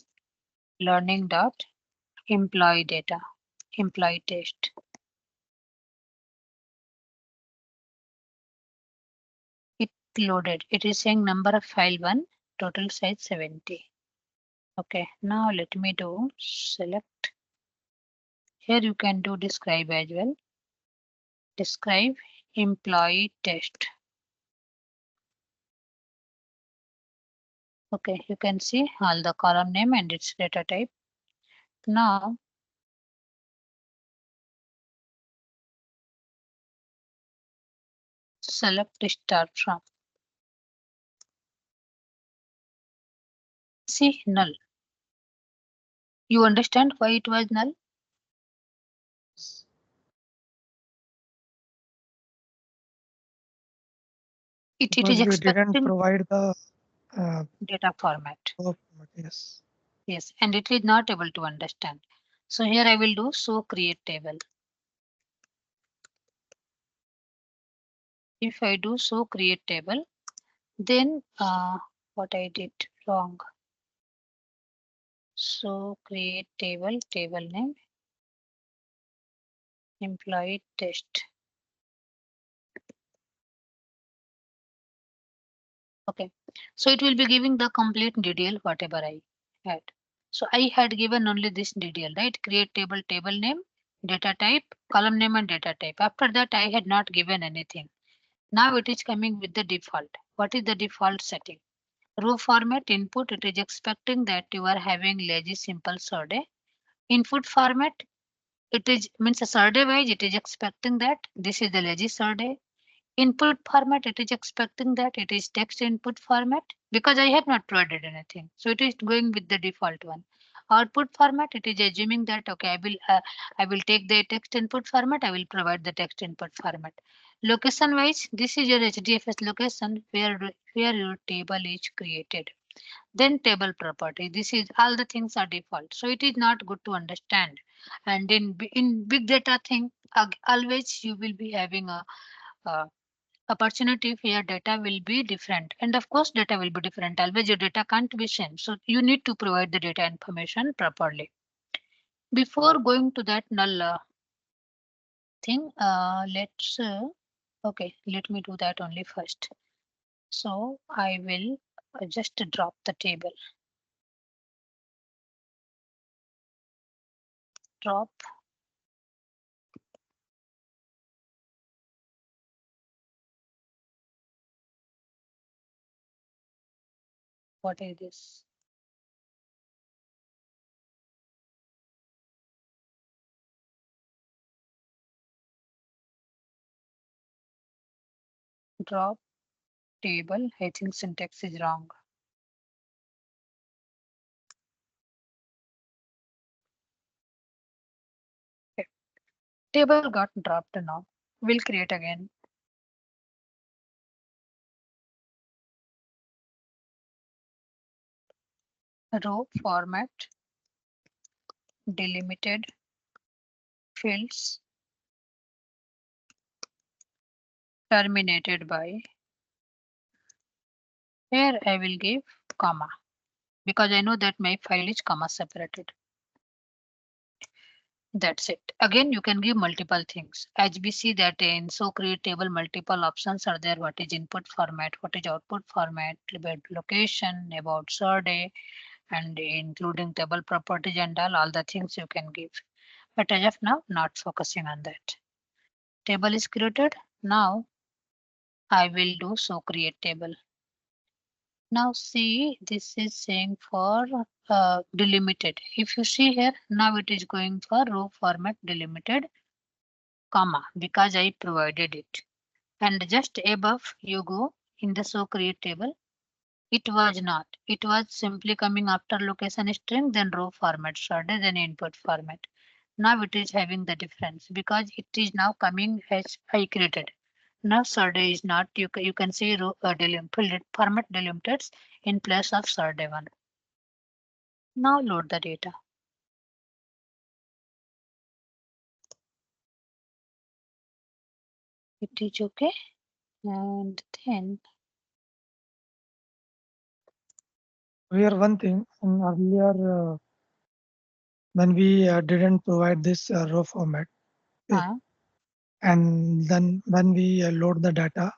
Learning dot employee data. Employee test. loaded. It is saying number of file 1, total size 70. Okay, now let me do select. Here you can do describe as well. Describe employee test. Okay, you can see all the column name and its data type. Now select start from. See null. You understand why it was null? It Because is we didn't expecting provide the data format. format. Yes. Yes, and it is not able to understand. So here I will do show create table. If I do show create table, then what I did wrong. So create table, table name, employee test. Okay, so it will be giving the complete detail whatever I had. So I had given only this detail, right? Create table, table name, data type, column name and data type. After that I had not given anything. Now it is coming with the default. What is the default setting? Row format input, it is expecting that you are having lazy simple sorted. Input format, it is means a sorted wise, it is expecting that this is the lazy sorted. Input format, it is expecting that it is text input format because I have not provided anything. So it is going with the default one. Output format, it is assuming that okay, I will take the text input format, I will provide the text input format. Location wise, this is your HDFS location where your table is created. Then table property. This is all the things are default. So it is not good to understand. And in big data thing, always you will be having a opportunity where data will be different, and of course data will be different. Always your data can't be same, so you need to provide the data information properly before going to that null thing. Let's okay, let me do that only first. So I will just drop the table, drop. What is this? Drop table. I think syntax is wrong. Okay. Table got dropped now. We'll create again. Row format delimited fields terminated by. Here I will give comma because I know that my file is comma separated. That's it. Again, you can give multiple things. As we see that in so create table, multiple options are there. What is input format? What is output format? About location, about survey, and including table properties and all the things you can give. But as of now, not focusing on that. Table is created. Now I will do so create table. Now see, this is saying for delimited. If you see here, now it is going for row format delimited, comma, because I provided it. And just above you go in the so create table, it was not. It was simply coming after location string, then row format sorted, then input format. Now it is having the difference because it is now coming as I created. Now sorted is not. You can see row format delimited in place of sorted one. Now load the data. It is okay. And then Here one thing in earlier when we didn't provide this row format, okay, uh, and then when we load the data,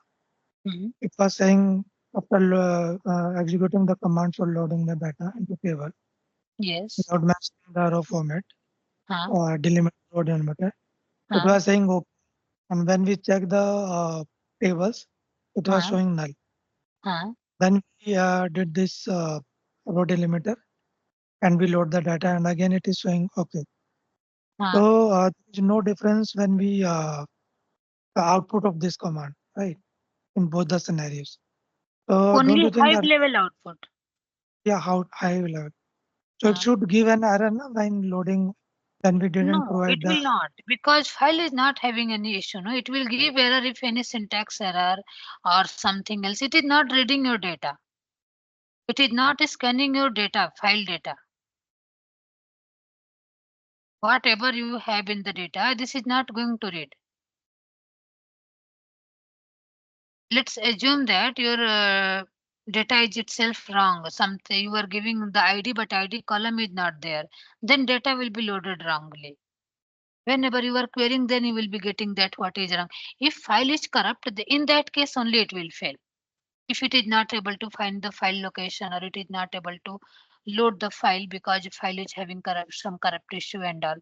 Mhm. It was saying after executing the commands for loading the data into table Yes. without mentioning the row format Huh. or delimiter row delimiter, it Huh. was saying okay. And when we check the tables, it was Huh. showing null. Huh. Then we did this row delimiter and we load the data, and again it is showing okay. Huh. So there is no difference when we the output of this command, right? In both the scenarios. So don't Only you think Hive level output. yeah, how high level? So it Huh. should give an error na, when loading when we didn't No, it provide the will not because file is not having any issue. No, it will give error if any syntax error or something else. It is not reading your data. It is not scanning your data, file data. Whatever you have in the data, this is not going to read. Let's assume that your data is itself wrong. Something you are giving the ID, but ID column is not there. Then data will be loaded wrongly. Whenever you are querying, then you will be getting that what is wrong. If file is corrupt, in that case only it will fail. If it is not able to find the file location or it is not able to load the file because the file is having some corrupt issue and all.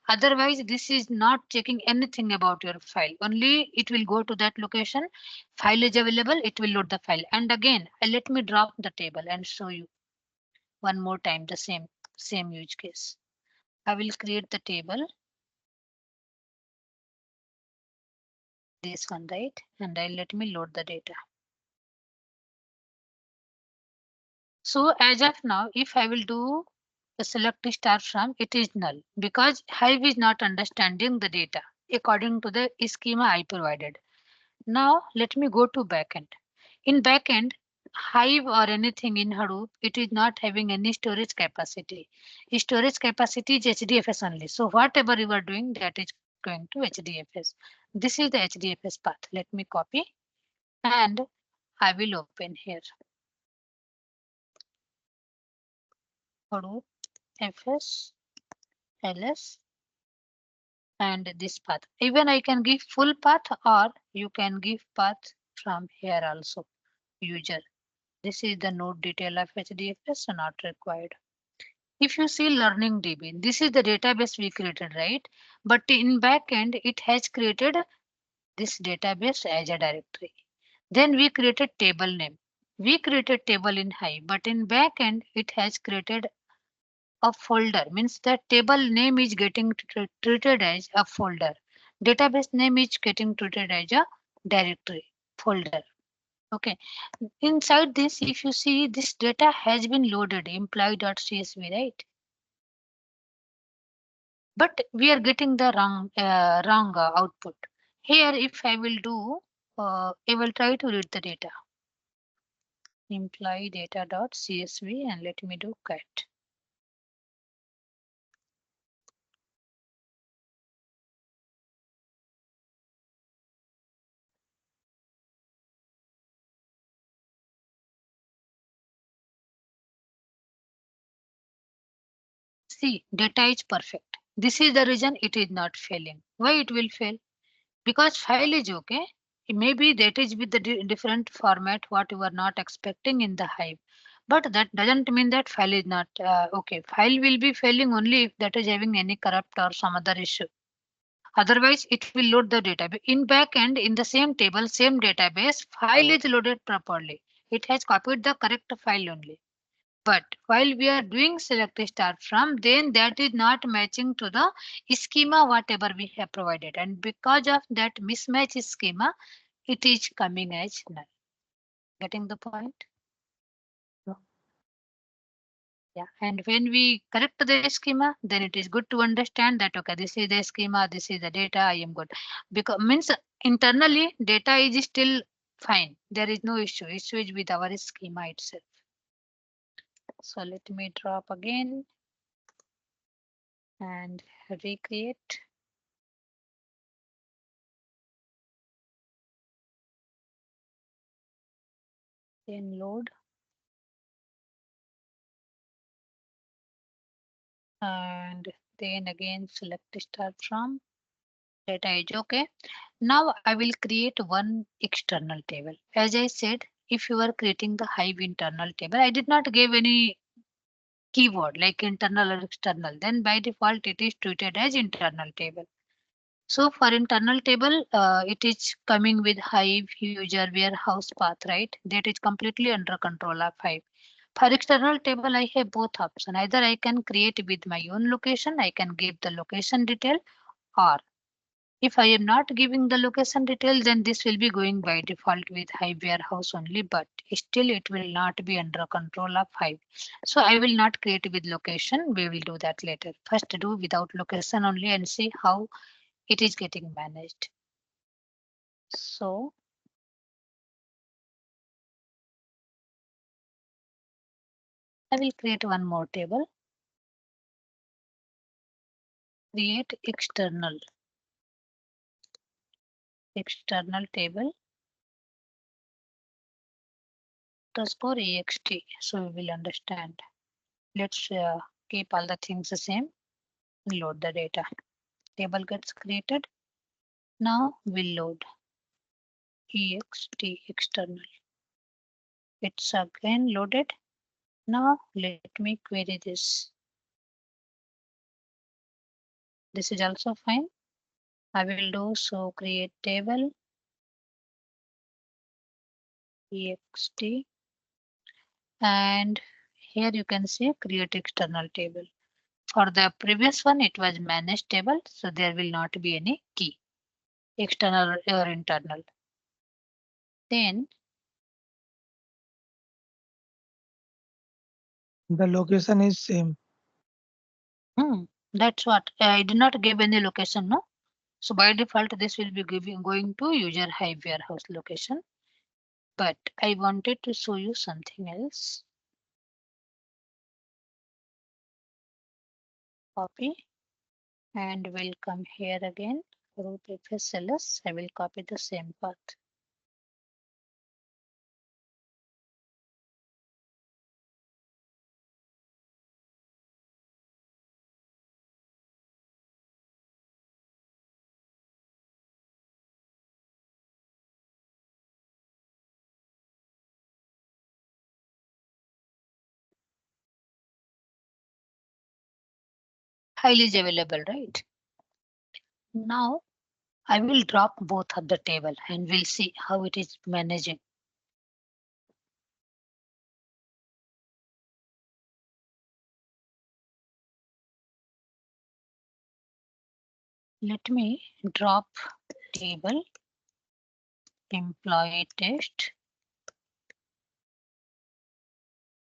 Otherwise, this is not checking anything about your file. Only it will go to that location. File is available. It will load the file. And again, let me drop the table and show you one more time the same use case. I will create the table, this one, right? And I let me load the data. So as of now, if I will do the select star from, it is null because Hive is not understanding the data according to the schema I provided. Now let me go to backend. In backend, Hive or anything in Hadoop, it is not having any storage capacity. Storage capacity is HDFS only. So whatever you are doing, that is going to HDFS. This is the HDFS path. Let me copy and I will open here. Hadoop FS ls and this path. Even I can give full path or you can give path from here also user. This is the node detail of HDFS, so not required. If you see learning DB, this is the database we created, right? But in backend, it has created this database as a directory. Then we created table name. We created table in Hive, but in backend, it has created a folder, means that table name is getting treated as a folder. Database name is getting treated as a directory folder. Okay. Inside this, if you see this data has been loaded employee.csv, right? But we are getting the wrong output. Here, if I will do, I will try to read the data. Employee data.csv and let me do cat. See, data is perfect. This is the reason it is not failing. Why it will fail? Because file is okay. Maybe that is with the different format what you are not expecting in the Hive. But that doesn't mean that file is not okay. File will be failing only if that is having any corrupt or some other issue. Otherwise, it will load the database. In backend, in the same table, same database, file is loaded properly. It has copied the correct file only. But while we are doing select start from, then that is not matching to the schema whatever we have provided. And because of that mismatch schema, it is coming as null. Getting the point? yeah, Yeah. And when we correct the schema, then it is good to understand that okay, this is the schema, this is the data, I am good. Because means internally data is still fine. There is no issue. Issue is with our schema itself. So let me drop again and recreate. Then load and then again select start from data is okay. Now I will create one external table. As I said, if you are creating the Hive internal table, I did not give any keyword like internal or external. Then by default, it is treated as internal table. So for internal table, it is coming with Hive user warehouse path, right? That is completely under control of Hive. For external table, I have both options. Either I can create with my own location, I can give the location detail, or if I am not giving the location detail, then this will be going by default with Hive warehouse only, but still it will not be under control of Hive. So I will not create with location. We will do that later. First do without location only and see how it is getting managed. So I will create one more table. Create external table underscore ext. So we will understand. Let's keep all the things the same. Load the data. Table gets created. Now we'll load ext external. It's again loaded. Now let me query this. This is also fine. I will do so create table ext, and here you can see create external table. For the previous one, it was managed table, so there will not be any key, external or internal. Then The location is same. that's what I did not give any location, no. So by default, this will be giving going to user Hive warehouse location. But I wanted to show you something else. Copy and will come here again. Root FSLS. I will copy the same path. Highly is available, right? Now I will drop both of the table and we'll see how it is managing. Let me drop table employee test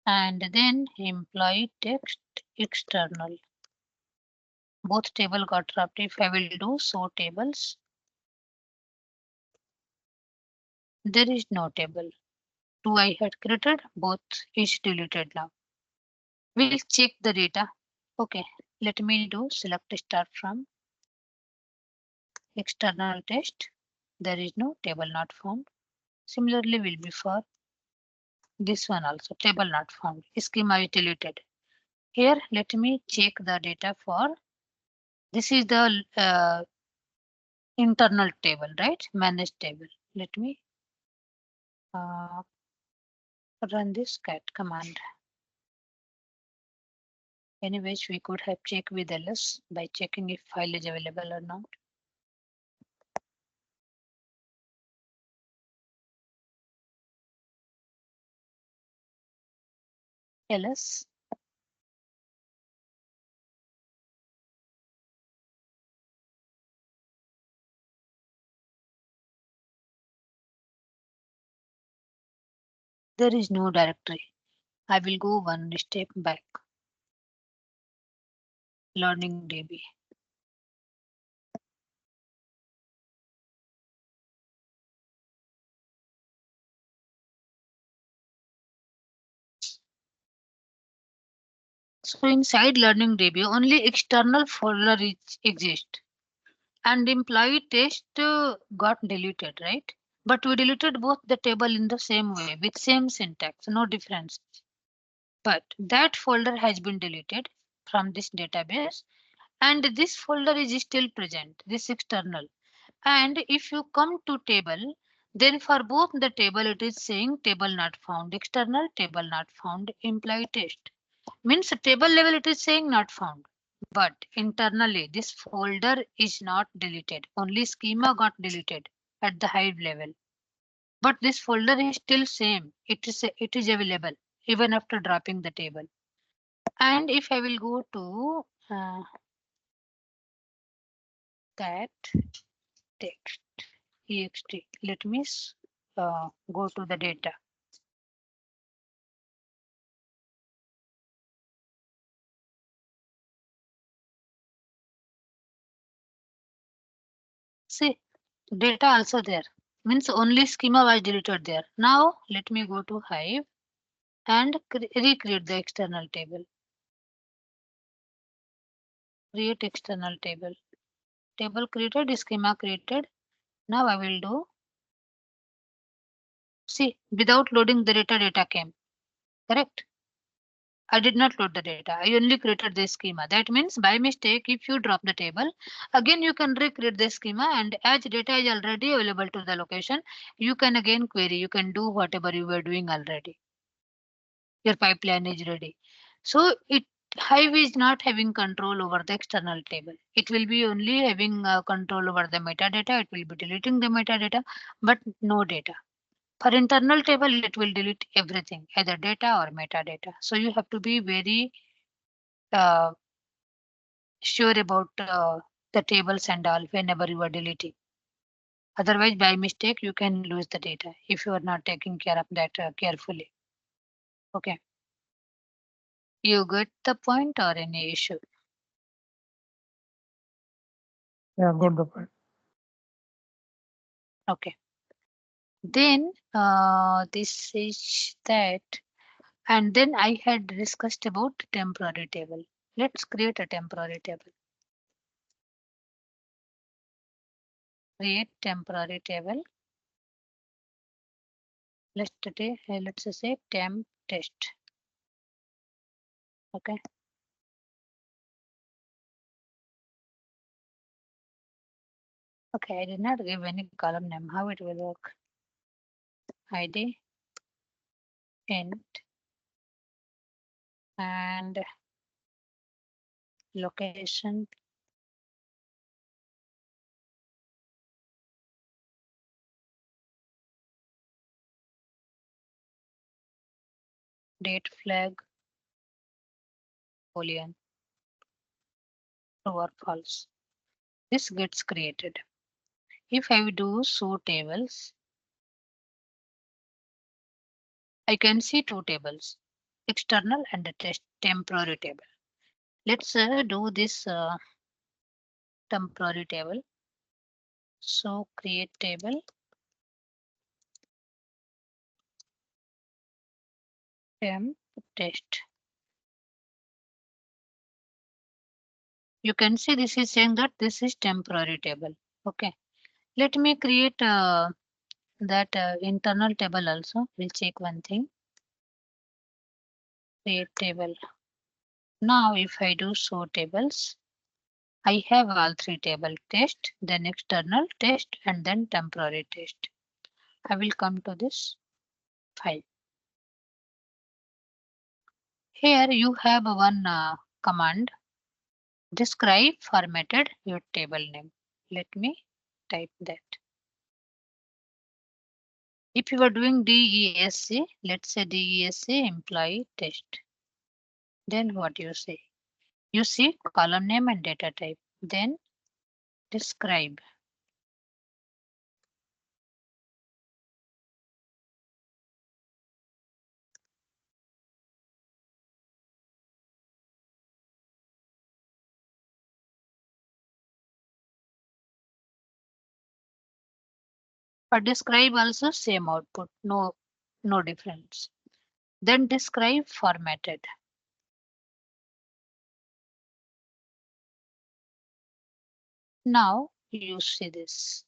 and then employee text external. Both table got dropped. If I will do show tables, there is no table. Two I had created, both is deleted now. We'll check the data. Okay, let me do select start from external test. There is no table not found. Similarly will be for this one also, table not found. Schema is deleted. Here, let me check the data for this is the internal table, right? Managed table. Let me uh, run this cat command. Anyways, we could have checked with ls by checking if file is available or not. ls there is no directory. I will go one step back. Learning DB. So inside learning DB, only external folder exists and employee test got deleted, right? But we deleted both the table in the same way with same syntax, no difference. But that folder has been deleted from this database and this folder is still present, this external. And if you come to table, then for both the table it is saying table not found, external table not found, imply test. Means table level it is saying not found. But internally this folder is not deleted. Only schema got deleted at the Hive level. But this folder is still same. It is available even after dropping the table. And if I will go to that text ext, let me go to the data. See, data also there. Means only schema was deleted there. Now let me go to Hive and recreate the external table. Create external table. Table created, schema created. Now I will do. See, without loading the data came. Correct. I did not load the data. I only created the schema. That means by mistake, if you drop the table, again you can recreate the schema, and as data is already available to the location, you can again query. You can do whatever you were doing already. Your pipeline is ready. So Hive is not having control over the external table. It will be only having control over the metadata. It will be deleting the metadata, but no data. For internal table, it will delete everything, either data or metadata. So you have to be very uh, sure about the tables and all whenever you are deleting. Otherwise, by mistake, you can lose the data if you are not taking care of that carefully. Okay. You get the point or any issue? Yeah, got the point. Okay. Then this is that. And then I had discussed about temporary table. Let's create a temporary table. Create temporary table. Let's say temp test. Okay. Okay, I did not give any column name. How it will work? ID, int, and location, date flag, boolean, true or false. This gets created. If I do show tables, I can see two tables, external and a test temporary table. Let's do this temporary table. So create table, temp test. You can see this is saying that this is temporary table. Okay. Let me create that internal table also. We'll check one thing. Create table. Now if I do show tables, I have all three table: test, then external test, and then temporary test. I will come to this file. Here you have one command, describe formatted your table name. Let me type that. If you are doing DESC, let's say DESC employee test. Then what you say? You see column name and data type. Then describe. For describe also same output, no difference. Then describe formatted. Now you see this.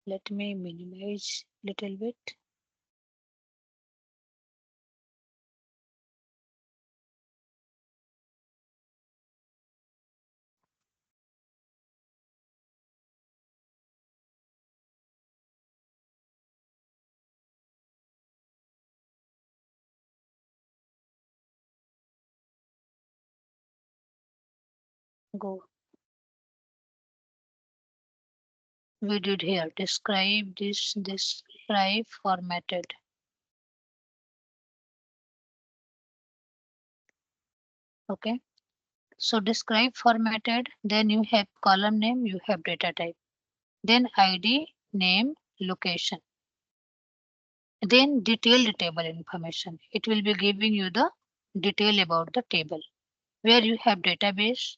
Let me minimize little bit. Go. We did here. Describe this. Describe formatted. Okay. So describe formatted. Then you have column name. You have data type. Then ID, name, location. Then detailed table information. It will be giving you the detail about the table. Where you have database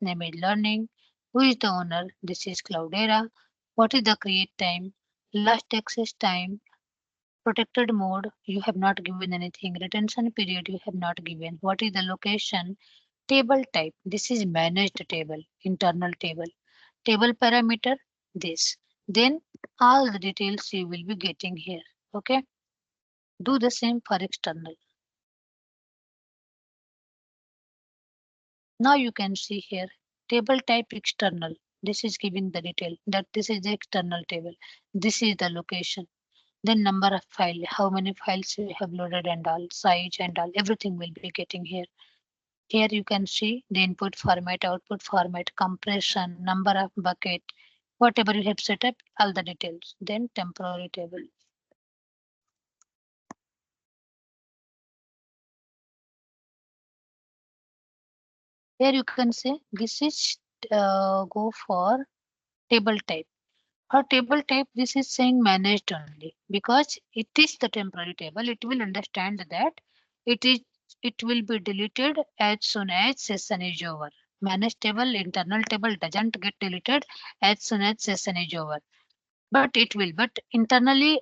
name is learning, who is the owner, this is Cloudera, what is the create time, last access time, protected mode, you have not given anything, retention period you have not given, what is the location, table type, this is managed table, internal table parameter, this. Then all the details you will be getting here. Okay, do the same for external. Now you can see here table type external. This is giving the detail that this is the external table. This is the location. Then number of file, how many files you have loaded and all, size and all, everything will be getting here. Here you can see the input format, output format, compression, number of bucket, whatever you have set up, all the details. Then temporary table. Here you can say this is go for table type. For table type, this is saying managed only because it is the temporary table. It will understand that it is it will be deleted as soon as session is over. Managed table, internal table doesn't get deleted as soon as session is over. But it will. But internally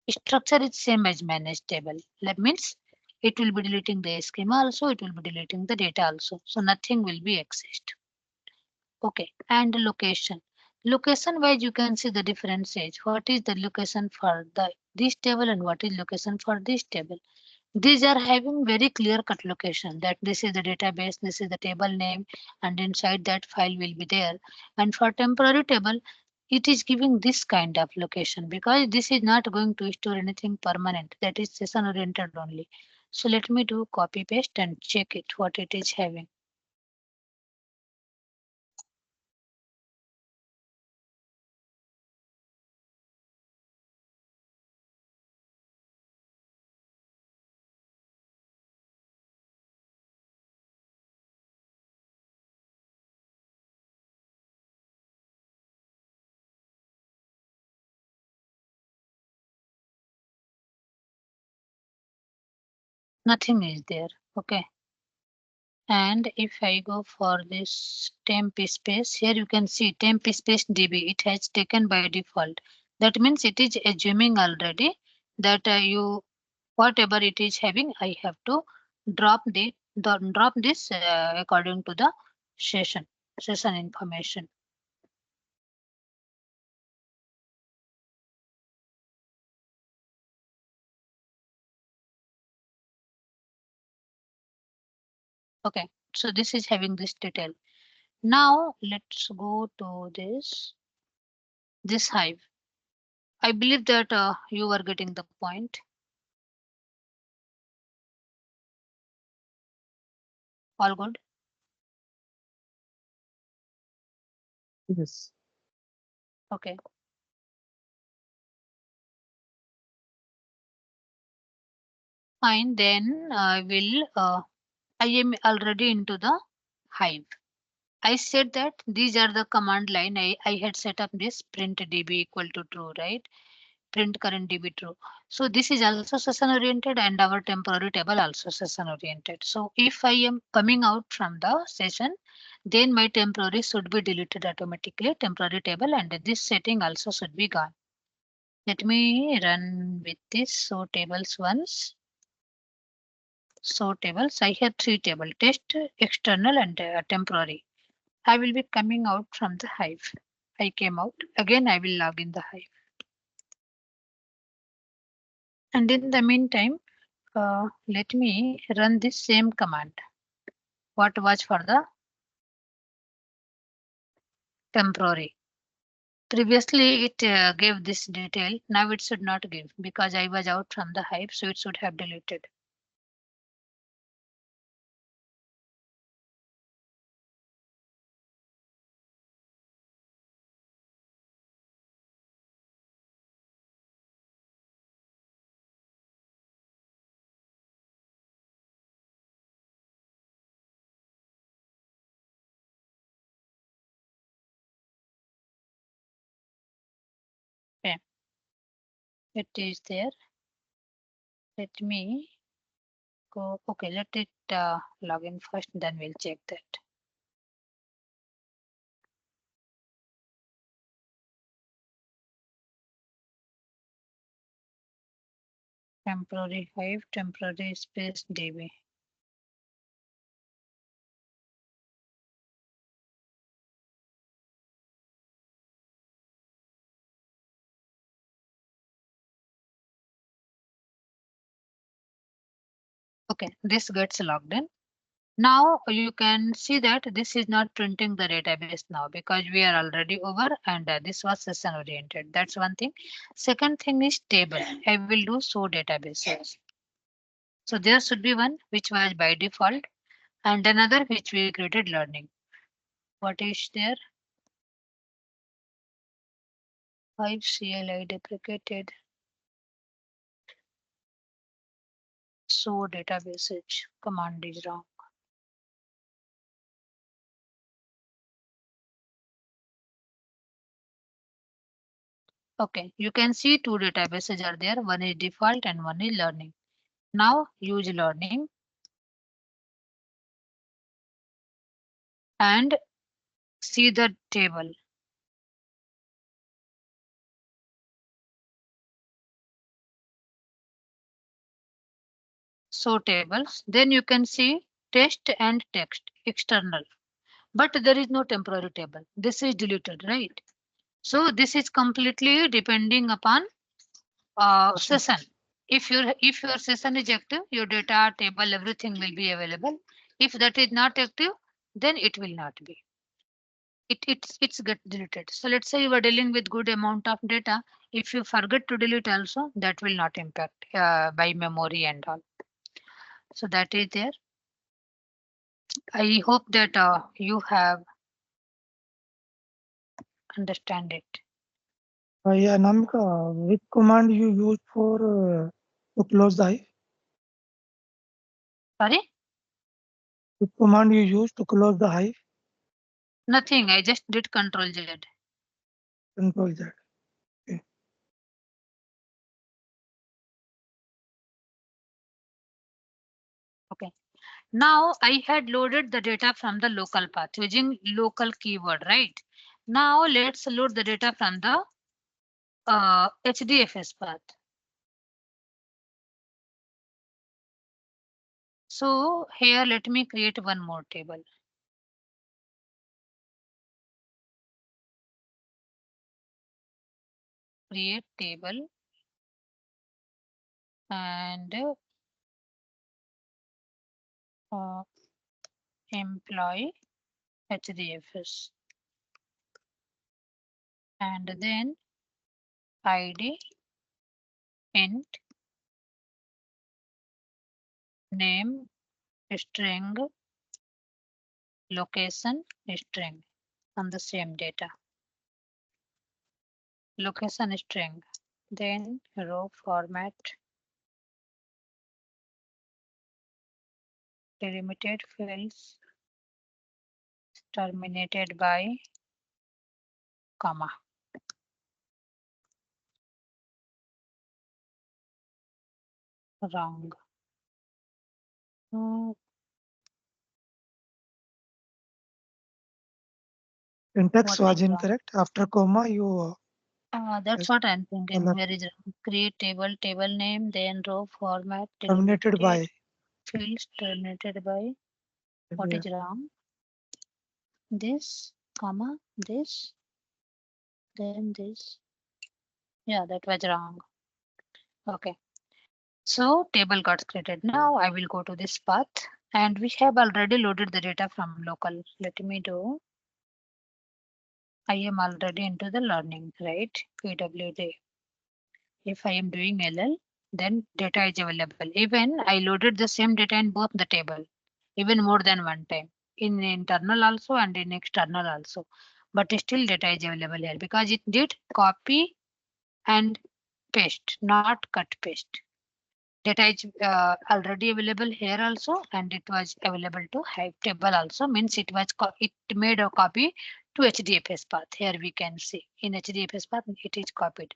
structure is same as managed table. That means it will be deleting the schema also, it will be deleting the data also. So nothing will be accessed. Okay, and location. Location wise, you can see the differences. What is the location for the this table and what is location for this table? These are having very clear cut location that this is the database, this is the table name, and inside that file will be there. And for temporary table, it is giving this kind of location because this is not going to store anything permanent. That is session oriented only. So let me do copy paste and check it what it is having. Nothing is there. Okay. And if I go for this temp space, here you can see temp space DB, it has taken by default. That means it is assuming already that you whatever it is having, I have to drop this according to the session information. Okay, so this is having this detail. Now let's go to this hive. I believe that you are getting the point. All good. Yes. Okay. Fine, then I am already into the hive. I said that these are the command line. I had set up this print db equal to true, right? Print current db true. So this is also session oriented and our temporary table also session oriented. So if I am coming out from the session, then my temporary should be deleted automatically, temporary table, and this setting also should be gone. Let me run with this. So tables once. So tables, I have three table, test, external and temporary. I will be coming out from the hive. I came out. Again, I will log in the hive. And in the meantime, let me run this same command. What was for the temporary? Previously, it gave this detail. Now it should not give because I was out from the hive, so it should have deleted. It is there. Let me go. Okay, let it log in first, then we'll check that. Temporary hive, temporary space DB. Okay, this gets logged in. Now you can see that this is not printing the database now because we are already over and this was session oriented. That's one thing. Second thing is table. I will do show databases. So there should be one which was by default and another which we created learning. What is there? 5 CLI deprecated. Show databases. Command is wrong. Okay, you can see two databases are there. One is default and one is learning. Now use learning and see the table. So tables, then you can see test and text external, but there is no temporary table. This is deleted, right? So this is completely depending upon session. If your session is active, your data table everything will be available. If that is not active, then it will not be. It's get deleted. So let's say you are dealing with good amount of data. If you forget to delete also, that will not impact by memory and all. So that is there. I hope that you have understand it. Yeah, Namika, which command you use for to close the hive? Sorry, Which command you use to close the hive? nothing. I just did Control Z. Control Z. Okay. Okay. Now I had loaded the data from the local path using local keyword, right? Now let's load the data from the HDFS path. So here let me create one more table. Create table and uh, employee HDFS and then ID int name string location string on the same data. Location string, then row format delimited fields terminated by comma. Wrong. Hmm, Syntax what is was wrong? incorrect. After comma, you That's yes, what I'm thinking. color Where is wrong? Create table name, then row format terminated delimited by. fields terminated by. What Yeah. is wrong? This, comma, this, then this. Yeah, that was wrong. Okay. So table got created. Now I will go to this path and we have already loaded the data from local. Let me do. I am already into the learning, right? PWD. If I am doing LL, then data is available. Even I loaded the same data in both the table, even more than one time in internal also and in external also. But still data is available here because it did copy and paste, not cut paste. Data is already available here also and it was available to Hive table also means it made a copy to HDFS path. Here we can see in HDFS path it is copied.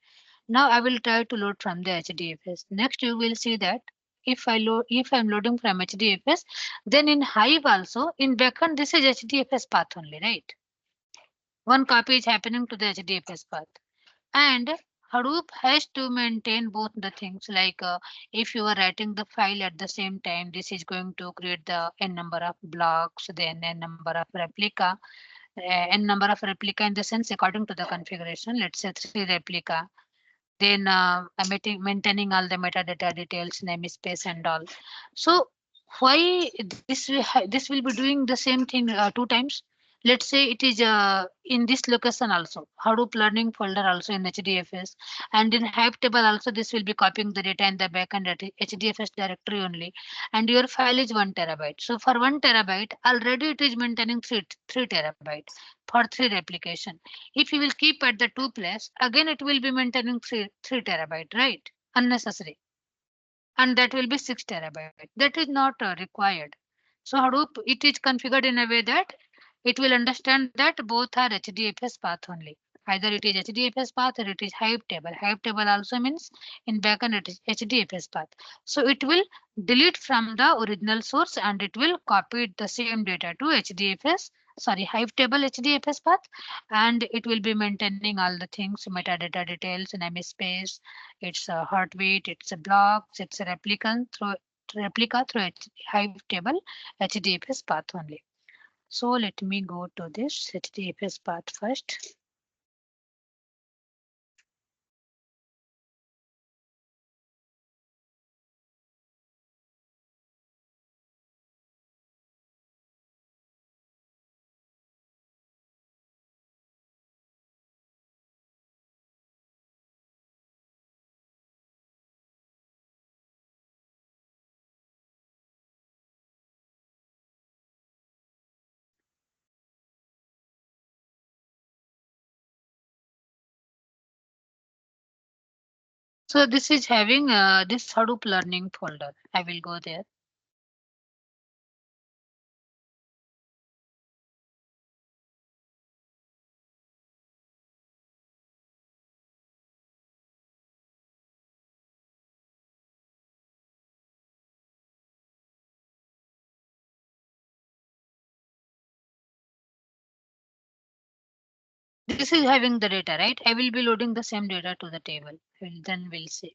Now I will try to load from the HDFS. Next you will see that if I'm loading from HDFS, then in Hive also in backend this is HDFS path only, right? One copy is happening to the HDFS path. And Hadoop has to maintain both the things like if you are writing the file at the same time, this is going to create the n number of blocks, then n number of replica, n number of replica in the sense according to the configuration. Let's say 3 replica. Then maintaining all the metadata details, namespace and all. So why this will be doing the same thing 2 times? Let's say it is in this location also, Hadoop learning folder also in HDFS, and in Hive table also this will be copying the data in the backend at HDFS directory only, and your file is 1 TB. So for 1 TB, already it is maintaining 3 TB for 3 replication. If you will keep at the two place, again it will be maintaining 3 TB, right? Unnecessary, and that will be 6 TB. That is not required. So Hadoop it is configured in a way that it will understand that both are HDFS path only. Either it is HDFS path or it is Hive table. Hive table also means in backend it is HDFS path. So it will delete from the original source and it will copy the same data to HDFS, sorry, Hive table HDFS path, and it will be maintaining all the things, metadata details, namespace, its heartbeat, its blocks, its replica through Hive table HDFS path only. So let me go to this HDFS path first. So this is having this Hadoop learning folder. I will go there. This is having the data, right? I will be loading the same data to the table. Then we'll see.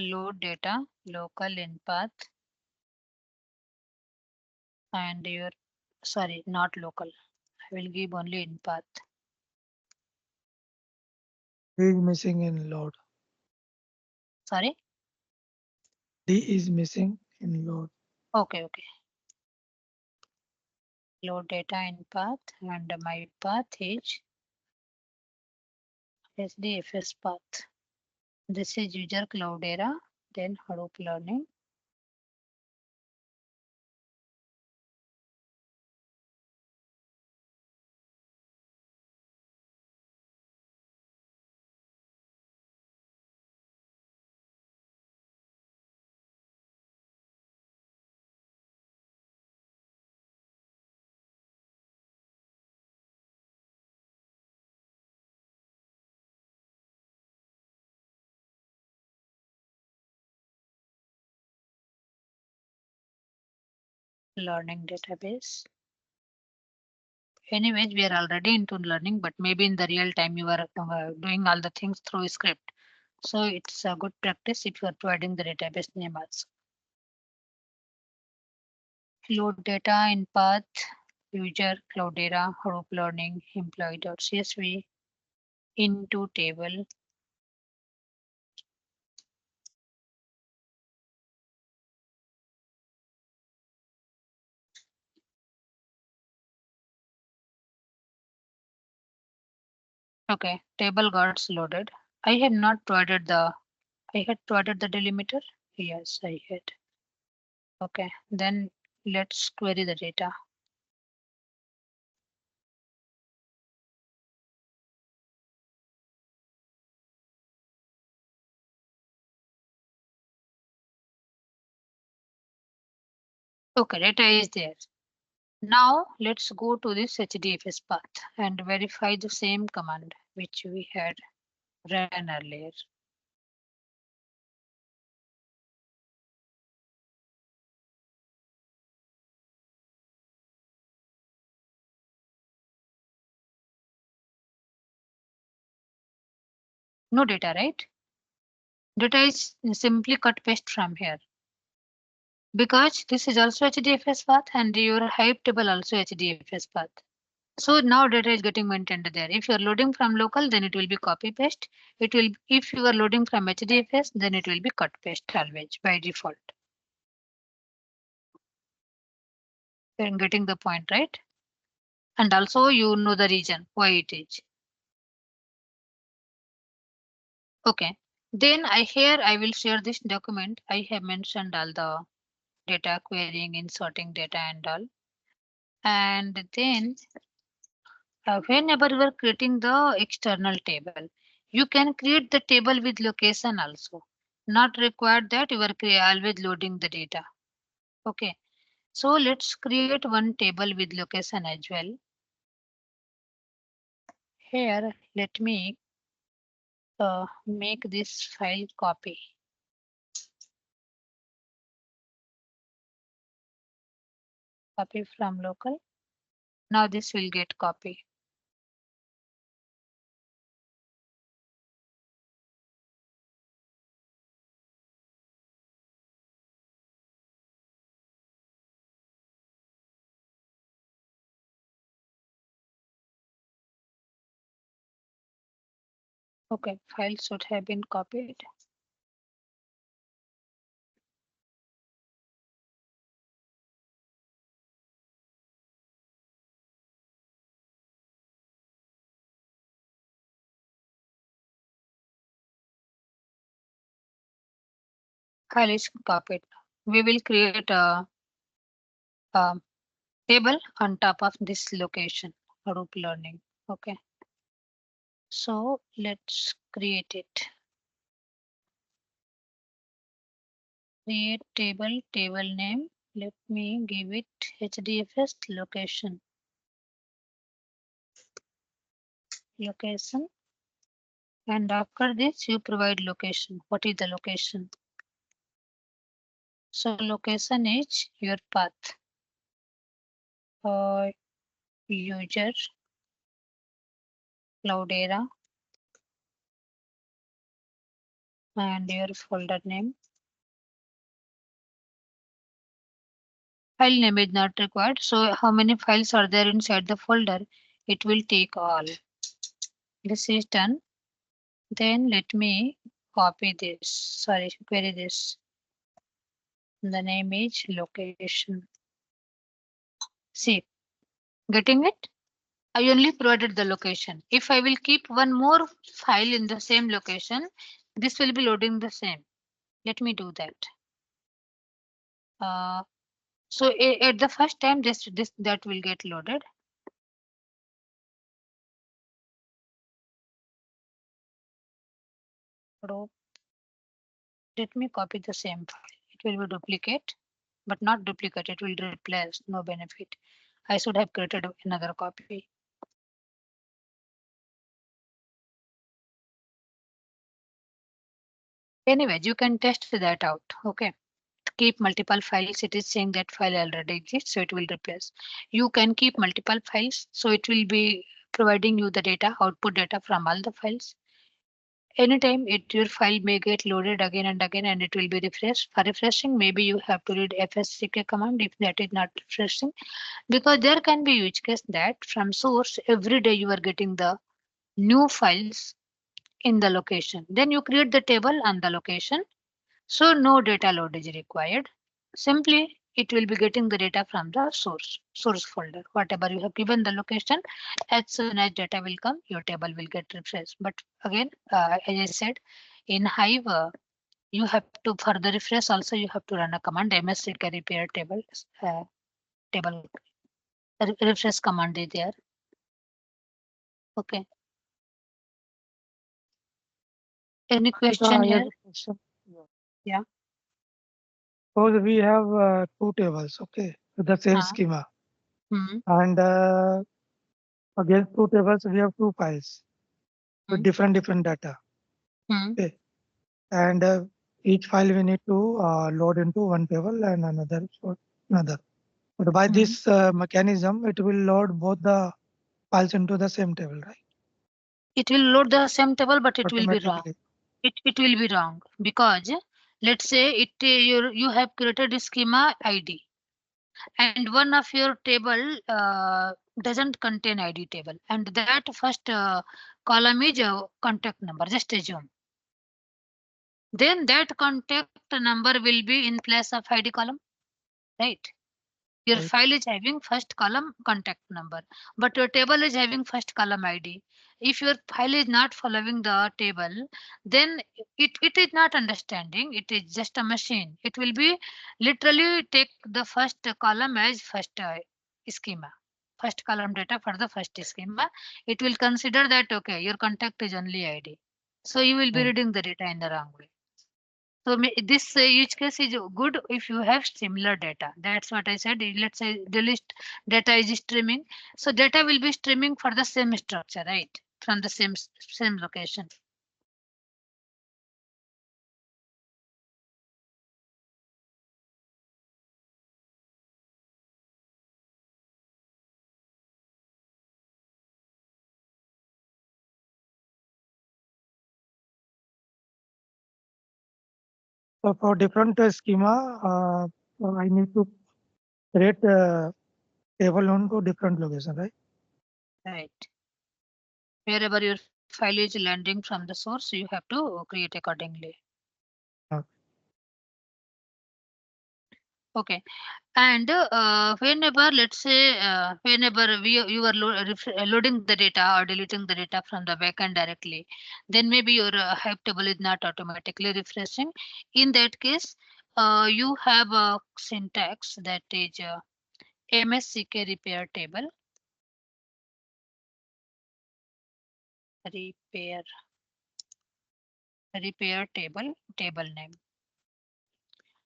Load data, local in path, and your, sorry, not local. I will give only in path. D is missing in load. Sorry. D is missing in load. Okay. Load data in path, and my path is HDFS path. This is user Cloudera, then Hadoop learning. Learning database. Anyways, we are already into learning, but maybe in the real time you are doing all the things through script. So it's a good practice if you are providing the database name also. Load data in path, user, Cloudera, Hadoop learning, employee.csv, into table. Okay, table got loaded. I have not provided the, I had provided the delimiter. Yes, I had. Okay, then let's query the data. Okay, data is there. Now let's go to this HDFS path and verify the same command which we had ran earlier. No data, right? Data is simply cut paste from here. Because this is also HDFS path and your Hive table also HDFS path. So now data is getting maintained there. If you are loading from local, then it will be copy paste. It will, if you are loading from HDFS, then it will be cut paste always by default. You're getting the point, right? And also you know the reason why it is. Okay. Then I will share this document. I have mentioned all the data querying, inserting data and all. And then whenever you are creating the external table, you can create the table with location also. Not required that you are always loading the data. Okay, so let's create one table with location as well. Here, let me make this file copy. Copy from local. Now this will get copy. Okay, file should have been copied. File is copied. We will create a table on top of this location, Hadoop learning. Okay, so let's create it. Create table, table name. Let me give it HDFS location. Location. And after this, you provide location. What is the location? So location is your path. User, Cloudera, and your folder name. File name is not required. So how many files are there inside the folder? It will take all. This is done. Then let me copy this. Sorry, query this. The name is location. See, getting it? I only provided the location. If I will keep one more file in the same location, this will be loading the same. Let me do that. So at the first time, this that will get loaded. Let me copy the same file. It will be duplicate, but not duplicate. It will replace. No benefit. I should have created another copy. Anyways, you can test that out. Okay. Keep multiple files. It is saying that file already exists, so it will replace. You can keep multiple files, so it will be providing you the data, output data from all the files. Anytime your file may get loaded again and again, and it will be refreshed. For refreshing, maybe you have to read fsck command if that is not refreshing, because there can be use case that from source every day you are getting the new files in the location. Then you create the table on the location. So no data load is required. Simply it will be getting the data from the source folder. Whatever you have given the location, as soon as data will come, your table will get refreshed. But again, as I said, in Hive, you have to further refresh. Also, you have to run a command msck repair table. Table refresh command is there. Okay. Any Ritika, question I have here? a question. Yeah. Yeah. Suppose we have two tables, okay, with the same Uh, schema, hmm, and against two tables we have two files with hmm, different data. hmm, Okay, and each file we need to load into one table and another for another. But by hmm. this mechanism, it will load both the files into the same table, right? It will load the same table, but it will be wrong. Automatically. It will be wrong because let's say you have created a schema ID and one of your table doesn't contain ID table, and that first column is contact number. Just assume. Then that contact number will be in place of ID column, right? Your Right. file is having first column contact number, but your table is having first column ID. If your file is not following the table, then it is not understanding. It is just a machine. It will be literally take the first column as first schema. First column data for the first schema. It will consider that okay, your contact is only ID. So you will be Mm. reading the data in the wrong way. So this use case is good if you have similar data. That's what I said. Let's say the list data is streaming. So data will be streaming for the same structure, right? From the same location. So for different schema, I need to create table onto different location, right? Right. Wherever your file is landing from the source, you have to create accordingly. Uh, Okay. And whenever, let's say, whenever you are loading the data or deleting the data from the backend directly, then maybe your Hive table is not automatically refreshing. In that case, you have a syntax that is msck repair table, repair table name.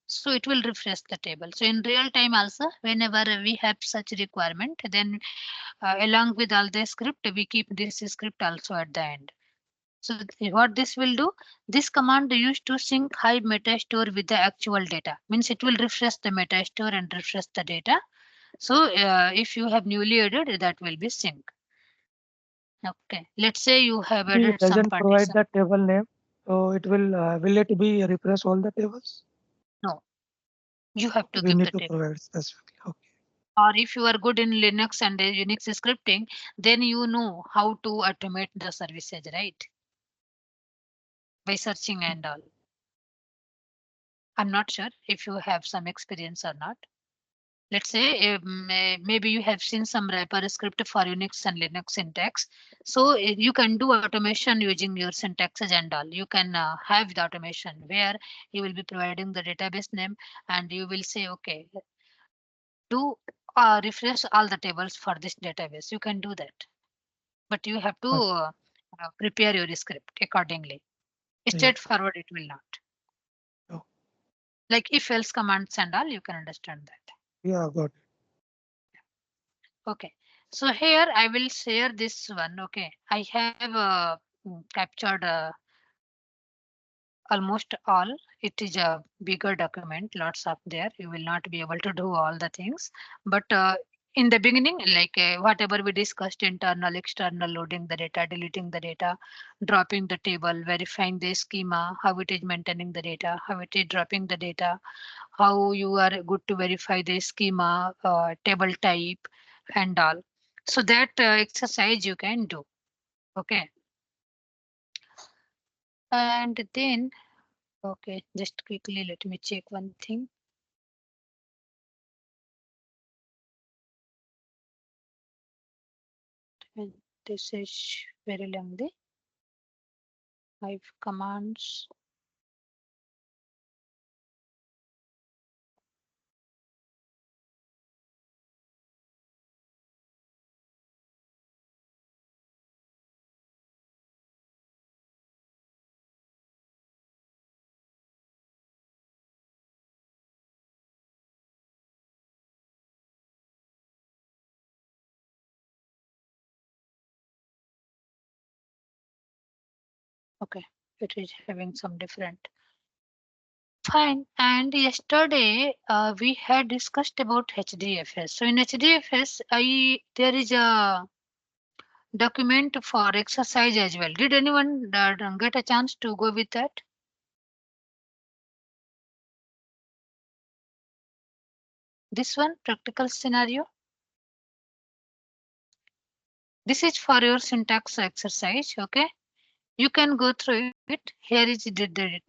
So it will refresh the table. So in real time also, whenever we have such requirement, then along with all the script, we keep this script also at the end. So what this will do, this command used to sync Hive metastore with the actual data. Means it will refresh the metastore and refresh the data. So if you have newly added, that will be sync. Okay. Let's say you have if it added some doesn't provide partition. the table name, so it will it be refresh all the tables? No, you have to We give need the to table. provide specifically. Okay. Or if you are good in Linux and Unix scripting, then you know how to automate the services, right? By searching and all. I'm not sure if you have some experience or not. Let's say maybe you have seen some wrapper script for Unix and Linux syntax. So you can do automation using your syntaxes and all. You can have the automation where you will be providing the database name and you will say, okay, do refresh all the tables for this database. You can do that, but you have to Okay. prepare your script accordingly. Yeah. Straightforward, it will not. Oh, Like if else commands and all, you can understand that. yeah. Got it. Okay, so here I will share this one. Okay, I have captured almost all. It is a bigger document, lots of there. You will not be able to do all the things, but in the beginning, like whatever we discussed, internal, external, loading the data, deleting the data, dropping the table, verifying the schema, how it is maintaining the data, how it is dropping the data, how you are good to verify the schema, table type, and all. So that exercise you can do. Okay, and then okay, just quickly let me check one thing. This is very lengthy. Hive commands. Okay, it is having some different. Fine. And yesterday we had discussed about HDFS. So in HDFS, there is a document for exercise as well. Did anyone get a chance to go with that? This one, practical scenario. This is for your syntax exercise. Okay. You can go through it. Here is the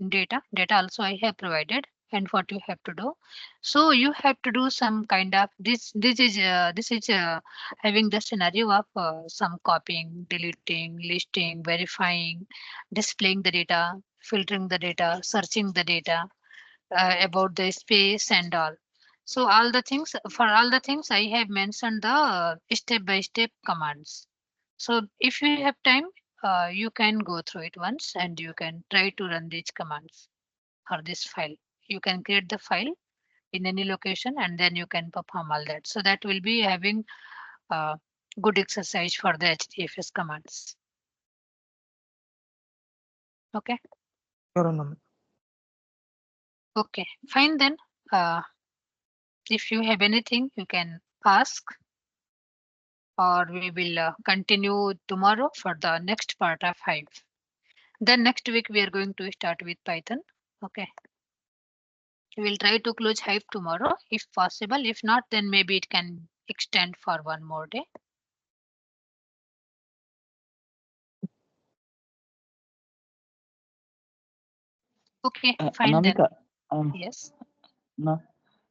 data also I have provided, and what you have to do. So you have to do some kind of this is having the scenario of some copying, deleting, listing, verifying, displaying the data, filtering the data, searching the data, about the space and all. So all the things, for all the things I have mentioned the step by step commands. So if you have time, you can go through it once and you can try to run these commands for this file. You can create the file in any location and then you can perform all that. So that will be having a good exercise for the HDFS commands. Okay. Sure, Anand. Okay, fine then. If you have anything, you can ask, or we will continue tomorrow for the next part of Hive. Then next week we are going to start with Python. Okay. We will try to close Hive tomorrow if possible. If not, then maybe it can extend for one more day. Okay, fine then. Anamika, um, Yes. no,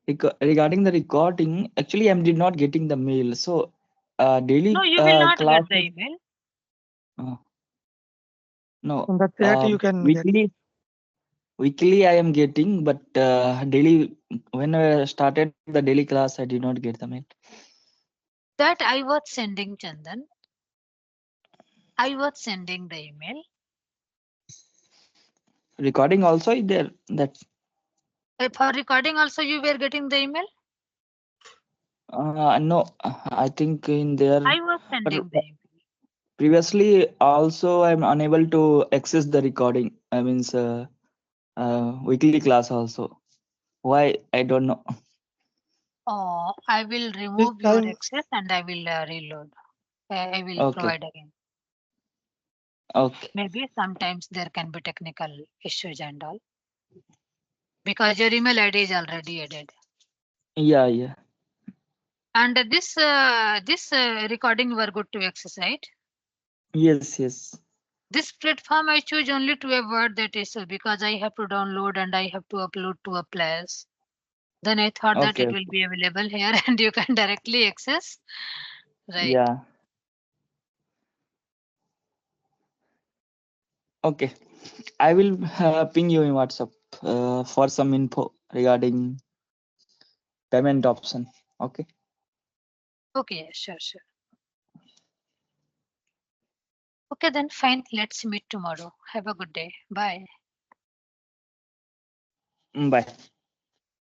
regarding the recording, actually, I did not getting the mail. So, No, daily you will not get the classes, email. uh, no, In the chat, you can get. weekly I am getting, but daily, when I started the daily class, I did not get the mail. That I was sending, Chandan. I was sending the email. Recording also is there. That's For recording also you were getting the email. no, I think in there, I was but sending the email. previously also I'm unable to access the recording. I means weekly class also. Why I don't know. Oh, I will This remove your time, access and I will reload. I will Okay, provide again. okay. Maybe sometimes there can be technical issues and all, because your email ID is already added. Yeah, yeah. And this recording were good to access, right? Yes, yes. This platform I choose only to avoid that issue because I have to download and I have to upload to a place. Then I thought that Okay, it will okay. be available here and you can directly access. Right. Yeah. Okay. I will ping you in WhatsApp for some info regarding payment option. Okay. Okay, sure, sure. Okay, then fine. Let's meet tomorrow. Have a good day. Bye. Bye.